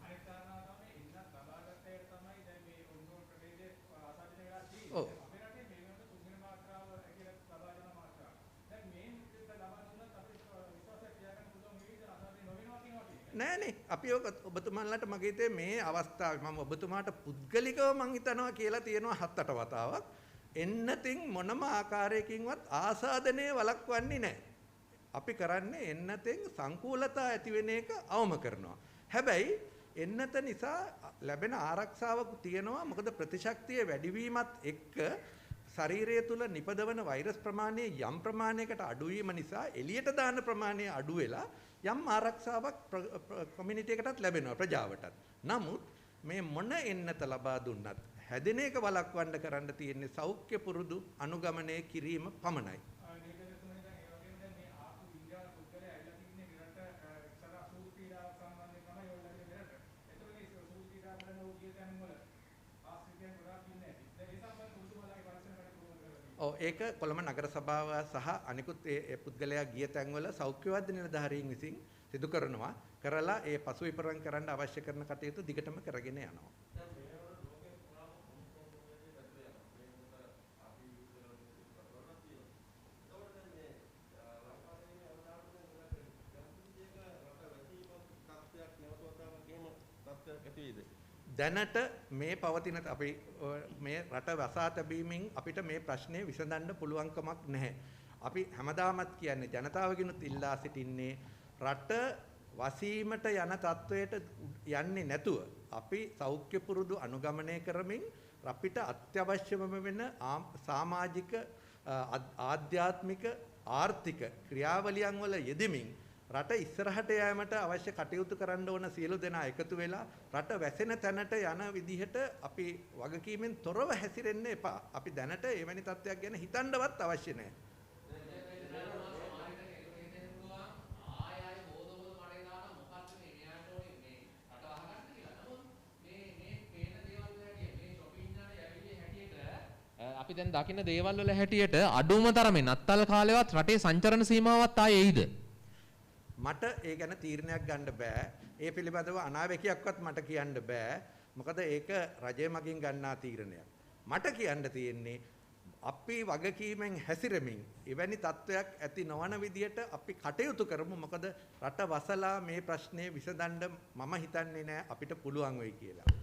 ඔව්. නෑනේ අපි ඔබතුමාලට මගේ හිතේ මේ අවස්ථාවේ මම ඔබතුමාට පුද්ගලිකව මං හිතනවා කියලා තියෙනවා 7-8 වතාවක් එන්නතින් මොනම ආකාරයකින්වත් ආසාදනය වළක්වන්නේ නැහැ. අපි කරන්නේ එන්නතෙන් සංකූලතා ඇති වෙන එක අවම කරනවා. හැබැයි එන්නත නිසා ලැබෙන ආරක්ෂාවක් තියෙනවා. මොකද ප්‍රතිශක්තිය වැඩිවීමත් එක්ක ශරීරය තුළ නිපදවන වෛරස් ප්‍රමාණය යම් ප්‍රමාණයකට අඩු වීම නිසා එළියට දාන ප්‍රමාණය අඩු වෙලා යම් ආරක්ෂාවක් කමියුනිටි එකටත් ලැබෙනවා ප්‍රජාවටත්. නමුත් මේ මොන එන්නත ලබා දුන්නත් හැදෙන එක වළක්වන්න කරන්න තියෙන්නේ සෞඛ්‍ය පුරුදු අනුගමනය කිරීම පමණයි. ඔව් ඒක කොළඹ නගර සභාව සහ අනිකුත් ඒ පුද්ගලයා ගිය තැන්වල සෞඛ්‍යවෛද්‍ය නිලධාරීන් විසින් සිදු කරනවා. කරලා ඒ පසු විපරම් කරන්න අවශ්‍ය කරන කටයුතු දිගටම කරගෙන යනවා. දැනට මේ පවතින අපි මේ රට වසා තැබීමෙන් අපිට මේ ප්‍රශ්නේ විසඳන්න පුළුවන්කමක් නැහැ. අපි හැමදාමත් කියන්නේ ජනතාවගෙනුත් ඉල්ලා සිටින්නේ රට වසීමට යන තත්වයට යන්නේ නැතුව අපි සෞඛ්‍ය පුරුදු අනුගමනය කරමින් අපිට අත්‍යවශ්‍යම වෙන සමාජික ආධ්‍යාත්මික ආර්ථික ක්‍රියාවලියන් වල යෙදෙමින් රට ඉස්සරහට යෑමට අවශ්‍ය කටයුතු කරන්න ඕන සියලු දෙනා එකතු වෙලා රට වැසෙන තැනට යන විදිහට අපි වගකීමෙන් තොරව හැසිරෙන්න එපා. අපි දැනට එවැනි තත්ත්වයක් ගැන හිතන්නවත් අවශ්‍ය නැහැ. අපි දැන් දකින්න දේවල් වල හැටියට අඩුම තරමේ නත්තල් කාලේවත් රටේ සංචරණ සීමාවත් ආයේ එයිද? මට ඒ ගැන තීරණයක් ගන්න බෑ. ඒ පිළිබඳව අනාවැකියක්වත් මට කියන්න බෑ. මොකද ඒක රජය මගින් ගන්නා තීරණයක්. මට කියන්න තියෙන්නේ අපි වගකීමෙන් හැසිරෙමින් එවැනි තත්වයක් ඇති නොවන විදියට අපි කටයුතු කරමු. මොකද රට වසලා මේ ප්‍රශ්නේ විසඳන්න මම හිතන්නේ නෑ අපිට පුළුවන් වෙයි කියලා.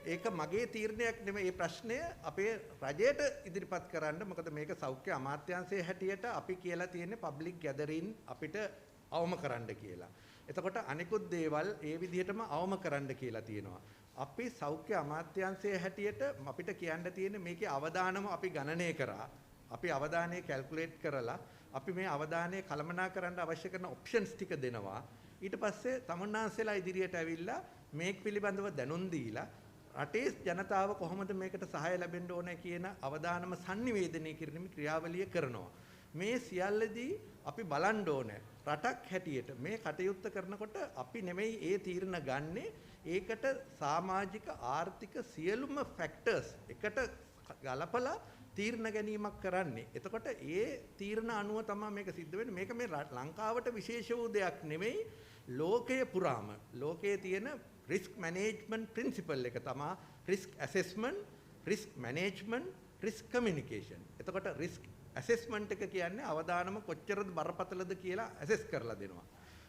ඒක මගේ තීරණයක් නෙමෙයි. මේ ප්‍රශ්නය අපේ රජයට ඉදිරිපත් කරන්න. මොකද මේක සෞඛ්‍ය අමාත්‍යාංශයේ හැටියට අපි කියලා තියෙන්නේ පබ්ලික් ගැදරින් අපිට අවම කරන්න කියලා. එතකොට අනිකුත් දේවල් ඒ විදිහටම අවම කරන්න කියලා තියෙනවා. අපි සෞඛ්‍ය අමාත්‍යාංශයේ හැටියට අපිට කියන්න තියෙන්නේ මේකේ අවදානම අපි ගණනය කරා. අපි අවදානය කැල්කියුලේට් කරලා අපි මේ අවදානය කළමනාකරන්න අවශ්‍ය කරන ඔප්ෂන්ස් ටික දෙනවා. ඊට පස්සේ තමුන්නාන්සේලා ඉදිරියට ඇවිල්ලා මේක පිළිබඳව දැනුම් දීලා රටේ ජනතාව කොහොමද මේකට සහාය ලැබෙන්න ඕනේ කියන අවදානම sannivedanaya කිරීමේ ක්‍රියාවලිය කරනවා. මේ සියල්ලදී අපි බලන්න ඕනේ රටක් හැටියට මේ කටයුත්ත කරනකොට අපි නෙමෙයි ඒ තීරණ ගන්නෙ. ඒකට සමාජික ආර්ථික සියලුම ෆැක්ටර්ස් එකට ගලපලා තීරණ ගැනීමක් කරන්නේ. එතකොට ඒ තීරණ අනුව තමයි මේක සිද්ධ වෙන්නේ. මේක මේ ලංකාවට විශේෂ වූ දෙයක් නෙමෙයි. ලෝකයේ පුරාම ලෝකයේ තියෙන risk management principle එක තමයි risk assessment, risk management, risk communication. එතකොට risk assessment එක කියන්නේ අවදානම කොච්චරද බරපතලද කියලා assess කරලා දෙනවා.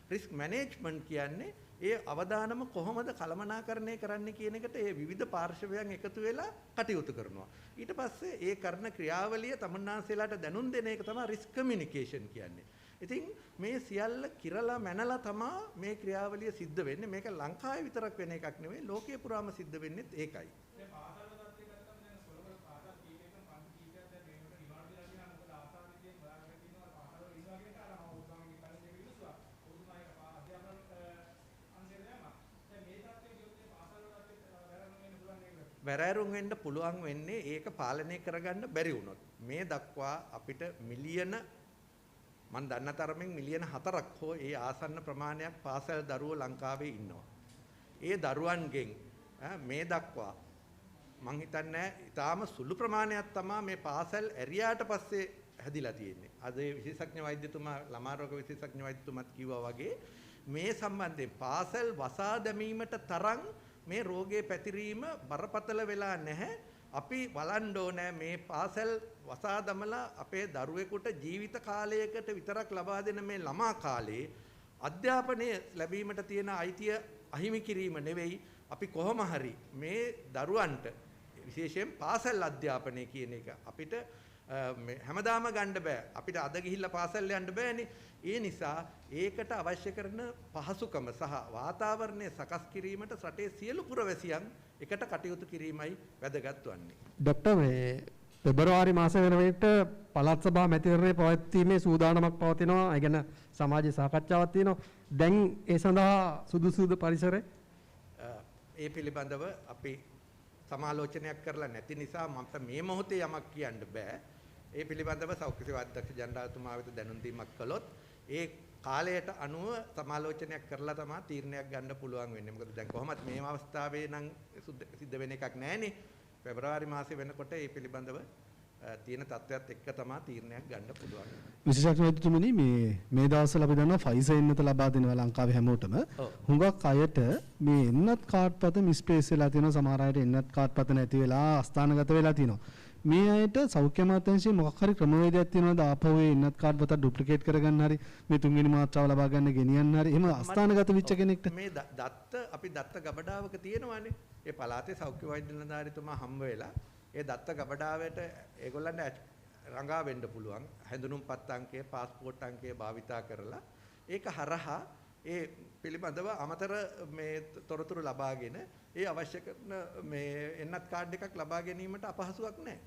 risk management කියන්නේ ඒ අවදානම කොහොමද කළමනාකරණය කරන්නේ කියන එකට ඒ විවිධ පාර්ශවයන් එකතු වෙලා කටයුතු කරනවා. ඊට පස්සේ ඒ කරන ක්‍රියාවලිය තමුන්නාන්සේලාට දැනුම් දෙන එක තමයි risk communication කියන්නේ. ඉතින් මේ සියල්ල කිරලා මැනලා තමයි මේ ක්‍රියාවලිය සිද්ධ වෙන්නේ. මේක ලංකාවේ විතරක් වෙන එකක් නෙවෙයි ලෝකයේ පුරාම සිද්ධ වෙන්නේත් ඒකයි. වැරෑරුම් වෙන්න පුළුවන් වෙන්නේ ඒක පාලනය කරගන්න බැරි වුණොත්. මේ දක්වා අපිට මිලියන මම දන්න තරමින් මිලියන 4ක් හෝ ඒ ආසන්න ප්‍රමාණයක් පාසල් දරුවෝ ලංකාවේ ඉන්නවා. ඒ දරුවන්ගෙන් මේ දක්වා මං හිතන්නේ ඊටාම සුළු ප්‍රමාණයක් තමයි මේ පාසල් ඇරියාට පස්සේ හැදිලා තියෙන්නේ. අද විශේෂඥ වෛද්‍යතුමා ළමා රෝග විශේෂඥ වෛද්‍යතුමාත් කිව්වා වගේ මේ සම්බන්ධයෙන් පාසල් වසා දැමීමට තරම් මේ රෝගයේ පැතිරීම බරපතල වෙලා නැහැ. අපි බලන්න ඕනේ මේ පාසල් වසා දමලා අපේ දරුවෙකුට ජීවිත කාලයකට විතරක් ලබා දෙන මේ ළමා කාලේ අධ්‍යාපනය ලැබීමට තියෙන අයිතිය අහිමි කිරීම නෙවෙයි අපි කොහොම හරි මේ දරුවන්ට විශේෂයෙන් පාසල් අධ්‍යාපනය කියන එක අපිට හැමදාම ගන්න බෑ. අපිට අද ගිහිල්ලා පාසල් යන්න බෑනේ. ඒ නිසා ඒකට අවශ්‍ය කරන පහසුකම සහ වාතාවරණය සකස් කිරීමට රටේ සියලු පුරවැසියන් එකට කටයුතු කිරීමයි වැදගත් වන්නේ. ડોક્ટર මේ පෙබරවාරි මාස වෙන විට පළාත් සභා මැතිවරණය පවත්වීමේ සූදානමක් පවතිනවා. ඒ කියන්නේ සමාජයේ සාකච්ඡාවක් තියෙනවා. දැන් ඒ සඳහා සුදුසුද පරිසරය? ඒ පිළිබඳව අපි සමාලෝචනයක් කරලා නැති නිසා මට මේ මොහොතේ යමක් කියන්න බෑ. ඒ පිළිබඳව සෞඛ්‍ය සේවා අධ්‍යක්ෂ ජනරාල්තුමා වෙත දැනුම් දීමක් කළොත් ඒ කාලයට අනුව සමාලෝචනයක් කරලා තමයි තීරණයක් ගන්න පුළුවන් වෙන්නේ. මොකද දැන් කොහොමත් මේ අවස්ථාවේ නම් සිද්ධ වෙන එකක් නැහැනේ. පෙබරවාරි මාසේ වෙනකොට ඒ පිළිබඳව තියෙන තත්ත්වයක් එක්ක තමයි තීරණයක් ගන්න පුළුවන්. විශේෂඥ වෛද්‍යතුමනි මේ දවස්වල අපි දන්නවා ෆයිසර් එන්නත ලබා දෙනවා ලංකාවේ හැමෝටම. හුඟක් අයට මේ එන්නත් කාඩ්පත මිස්ප්ලේස් වෙලා තියෙනවා. සමහර අයට එන්නත් කාඩ්පත නැති වෙලා අස්ථානගත වෙලා තියෙනවා. මේ අයට සෞඛ්‍ය අමාත්‍යාංශයේ මොකක් හරි ක්‍රමවේදයක් තියෙනවද ආපහු ඒ එන්නත් කාඩ්පත ඩුප්ලිකේට් කරගන්න හරි මේ තුන්වෙනි මාත්‍රාව ලබා ගන්න ගෙනියන්න හරි එහෙම අස්ථානගත වෙච්ච කෙනෙක්ට මේ අපි දත්ත ගබඩාවක තියෙනවානේ. ඒ පළාතේ සෞඛ්‍ය වෛද්‍ය නිලධාරීතුමා හම්බ වෙලා ඒ දත්ත ගබඩාවට ඒගොල්ලන්ට රඟා වෙන්න පුළුවන්. හැඳුනුම්පත් අංකය, પાස්පෝර්ට් අංකය භාවිතා කරලා ඒක හරහා ඒ පිළිබඳව අමතර මේ තොරතුරු ලබාගෙන ඒ අවශ්‍ය කරන මේ එන්නත් කාඩ් එකක් ලබා ගැනීමට අපහසුයක් නැහැ.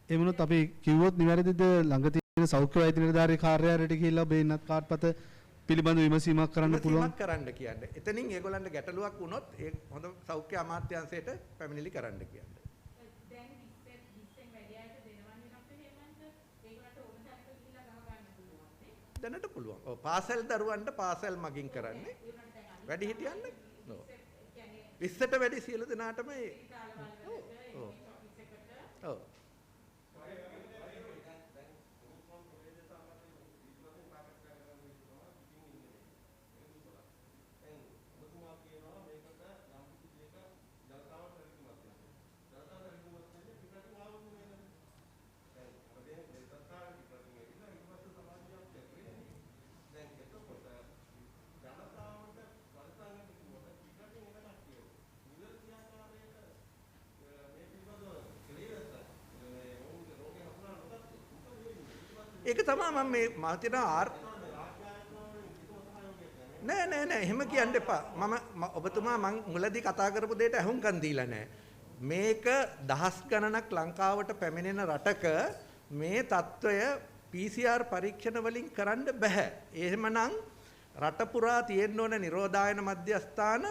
ඒ වුණොත් අපි කිව්වොත් නිවැරදිද ළඟ තියෙන සෞඛ්‍ය වෛද්‍ය නිලධාරී කාර්යාලයට ගිහිල්ලා ඔබේ එන්නත් කාඩ්පත පිළිබඳව විමසීමක් කරන්න පුළුවන්. විමසීමක් කරන්න කියන්නේ. එතනින් ඒගොල්ලන්ට ගැටලුවක් වුණොත් ඒ හොඳ සෞඛ්‍ය අමාත්‍යාංශයට පැමිණිලි කරන්න කියන්නේ. දැනට පුළුවන්. ඔව් පාසල් දරුවන්ට පාසල් මගින් කරන්නේ. වැඩි හිටියන්න. ඔව්. 20ට වැඩි සියලු දෙනාටම ඔව්. ඒක තමයි මම මේ මාතින නෑ එහෙම කියන්න එපා. මම ඔබතුමා මං මුලදී කතා කරපු දෙයට අහුම්කම් දීලා නෑ. මේක දහස් ගණනක් ලංකාවට පැමිණෙන රටක මේ తত্ত্বය PCR පරීක්ෂණ වලින් කරන්න බෑ. එහෙමනම් රට පුරා තියෙන්න ඕන නිරෝධායන මධ්‍යස්ථාන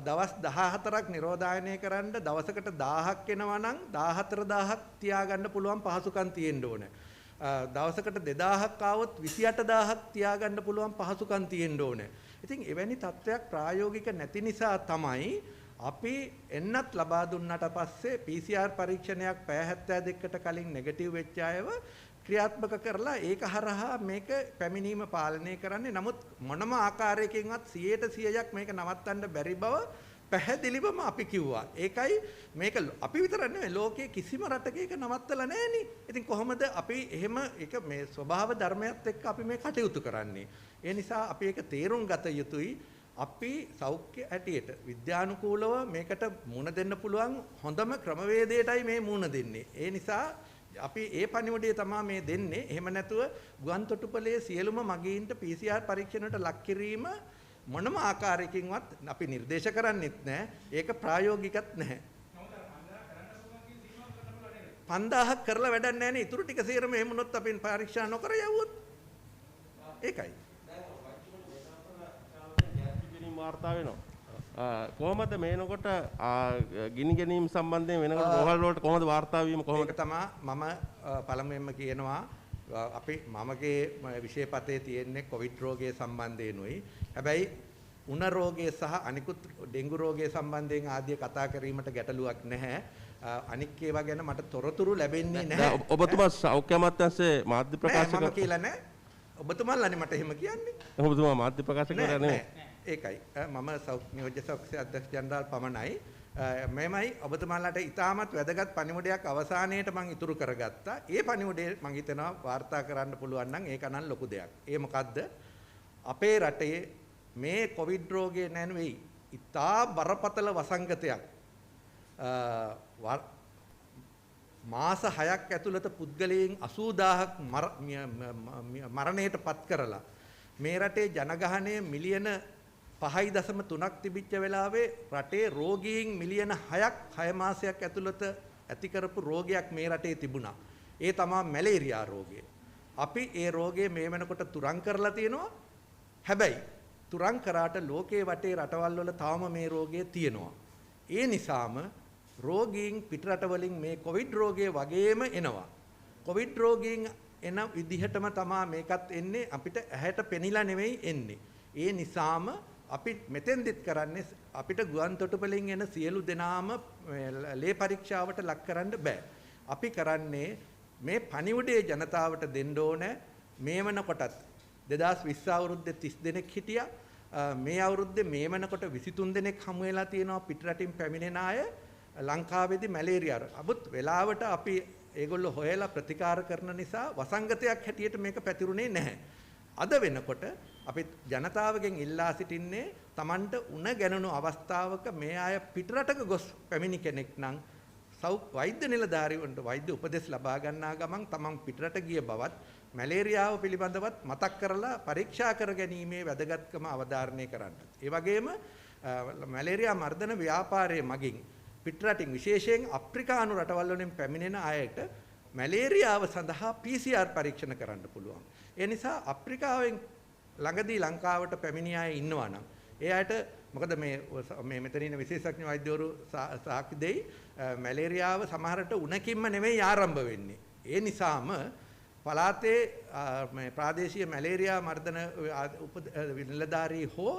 දවස් 14ක් නිරෝධායනය කරන්න දවසකට 1000ක් එනවා නම් 14000ක් තියාගන්න පුළුවන් පහසුකම් තියෙන්න ඕනේ. දවසකට 2000ක් ආවොත් 28000ක් තියාගන්න පුළුවන් පහසුකම් තියෙන්න ඕනේ. ඉතින් එවැනි තත්ත්වයක් ප්‍රායෝගික නැති නිසා තමයි අපි එන්නත් ලබා දුන්නාට පස්සේ PCR පරීක්ෂණයක් පැය 72කට කලින් නෙගටිව් වෙච්ච අයව ක්‍රියාත්මක කරලා ඒක හරහා මේක පැමිණීම පාලනය කරන්නේ. නමුත් මොනම ආකාරයකින්වත් 100%ක් මේක නවත්තන්න බැරි බව පැහැදිලිවම අපි කිව්වා. ඒකයි මේක අපි විතර නෙවෙයි ලෝකයේ කිසිම රටක ඒක නවත්තලා නැහෙනි. ඉතින් කොහොමද අපි එහෙම ඒක මේ ස්වභාව ධර්මයත් එක්ක අපි මේ කටයුතු කරන්නේ? ඒ නිසා අපි ඒක තේරුම් ගත යුතුයි. අපි සෞඛ්‍ය ඇටියට විද්‍යානුකූලව මේකට මුණ දෙන්න පුළුවන් හොඳම ක්‍රමවේදයටයි මේ මුණ දෙන්නේ. ඒ නිසා අපි ඒ පණිවිඩය තමයි මේ දෙන්නේ. එහෙම නැතුව ගුවන් තොටුපළේ සියලුම මගීන්ට PCR පරීක්ෂණයට ලක් කිරීම මොනම ආකාරයකින්වත් අපි නිර්දේශ කරන්නෙත් නැහැ. ඒක ප්‍රායෝගිකත් නැහැ. 5000ක් කරලා වැඩක් නැහැ නේ. ඊටු ටික සේරම එහෙම වුණොත් අපි පරීක්ෂා නොකර යවුවොත් ඒකයි. වාර්තා වෙනවා. කොහොමද මේනකොට ගිනි ගැනීම සම්බන්ධයෙන් වෙනකොට රෝහල් වලට කොහොමද වාර්තා වීම කොහොමද? ඒක තමයි මම පළමුවෙන්ම කියනවා අපි මමගේ විෂයපතේ තියෙන්නේ කොවිඩ් රෝගය සම්බන්ධයෙන්ුයි. හැබැයි උණ රෝගය සහ අනිකුත් ඩෙන්ගු රෝගය සම්බන්ධයෙන් ආදී කතා කිරීමට ගැටලුවක් නැහැ. අනික් ඒවා ගැන මට තොරතුරු ලැබෙන්නේ නැහැ. ඔබතුමා සෞඛ්‍ය අමාත්‍යාංශයේ මාධ්‍ය ප්‍රකාශක මම කියලා නැහැ. ඔබතුමාලානේ මට එහෙම කියන්නේ. ඔබතුමා මාධ්‍ය ප්‍රකාශක කරන්නේ ඒකයි. මම නියෝජ්‍ය සෞඛ්‍ය අධ්‍යක්ෂ ජනරාල් පමණයි. මෙමයි ඔබතුමාලාට ඉතාමත් වැදගත් පණිවුඩයක් අවසානයේට මම ඉතුරු කරගත්තා. ඒ පණිවුඩේ මම හිතනවා වාර්තා කරන්න පුළුවන් නම් ඒක නම් ලොකු දෙයක්. ඒ මොකද්ද? අපේ රටේ මේ කොවිඩ් රෝගය නැනුවේයි. ඉතා බරපතල වසංගතයක්. මාස 6ක් ඇතුළත පුද්ගලයන් 80000ක් මරණයට පත් කරලා මේ රටේ ජනගහනය මිලියන 5.3ක් තිබිච්ච වෙලාවේ රටේ රෝගීන් මිලියන 6ක් 6 මාසයක් ඇතුළත ඇති කරපු රෝගයක් මේ රටේ තිබුණා. ඒ තමයි මැලේරියා රෝගය. අපි ඒ රෝගය මේ වෙනකොට තුරන් කරලා තියෙනවා. හැබැයි තුරන් කරාට ලෝකේ වටේ රටවල් වල තාම මේ රෝගය තියෙනවා. ඒ නිසාම රෝගීන් පිටරට වලින් මේ කොවිඩ් රෝගය වගේම එනවා. කොවිඩ් රෝගීන් එන විදිහටම තමයි මේකත් එන්නේ අපිට ඇහැට පෙනිලා නෙවෙයි එන්නේ. ඒ නිසාම අපි මෙතෙන්දිත් කරන්නේ අපිට ගුවන් තොටුපළින් එන සියලු දෙනාම ලේ පරීක්ෂාවට ලක් කරන්න බෑ. අපි කරන්නේ මේ පණිවුඩේ ජනතාවට දෙන්න ඕනේ. මේ වෙනකොටත් 2020 අවුරුද්දේ 30 දෙනෙක් හිටියා. මේ අවුරුද්දේ මේ වෙනකොට 23 දෙනෙක් හමු වෙලා තියෙනවා පිටරටින් පැමිණෙන අය ලංකාවේදී මැලේරියා. අබුත් වෙලාවට අපි ඒගොල්ලෝ හොයලා ප්‍රතිකාර කරන නිසා වසංගතයක් හැටියට මේක පැතිරුනේ නැහැ. අද වෙනකොට අපි ජනතාවගෙන් ඉල්ලා සිටින්නේ Tamanට උණ ගැනුණු අවස්ථාවක මේ අය පිටරටක ගොස් පැමිණි කෙනෙක් නම් වෛද්‍ය නිලධාරීවන්ට වෛද්‍ය උපදෙස් ලබා ගන්නා ගමන් Taman පිටරට ගිය බවත් මැලේරියාව පිළිබඳවත් මතක් කරලා පරීක්ෂා කර ගැනීමේ වැදගත්කම අවධාරණය කරන්න. ඒ වගේම මැලේරියා මර්ධන ව්‍යාපාරයේ මගින් පිටරටින් විශේෂයෙන් අප්‍රිකානු රටවල් වලින් පැමිණෙන අයට මැලේරියාව සඳහා PCR පරීක්ෂණ කරන්න පුළුවන්. ඒ නිසා අප්‍රිකාවෙන් ළඟදී ලංකාවට පැමිණි අය ඉන්නවා නම් ඒ අයට මොකද මේ මෙතන ඉන්න විශේෂඥ වෛද්‍යවරු සාක්ෂි දෙයි මැලේරියාව සමහරට උණකින්ම නෙවෙයි ආරම්භ වෙන්නේ. ඒ නිසාම පළාතේ මේ ප්‍රාදේශීය මැලේරියා මර්ධන නිලධාරී හෝ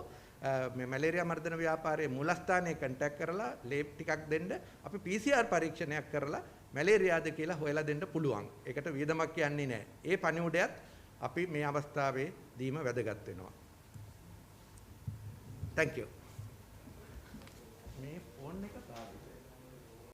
මේ මැලේරියා මර්ධන ව්‍යාපාරයේ මූලස්ථානයේ කන්ටැක්ට් කරලා ලේබ් ටිකක් දෙන්න අපි PCR පරීක්ෂණයක් කරලා මැලේරියාද කියලා හොයලා දෙන්න පුළුවන්. ඒකට වියදමක් යන්නේ නැහැ. ඒ පණිවුඩයත් අපි මේ අවස්ථාවේ දීම වැදගත් වෙනවා. Thank you. මේ ෆෝන් එක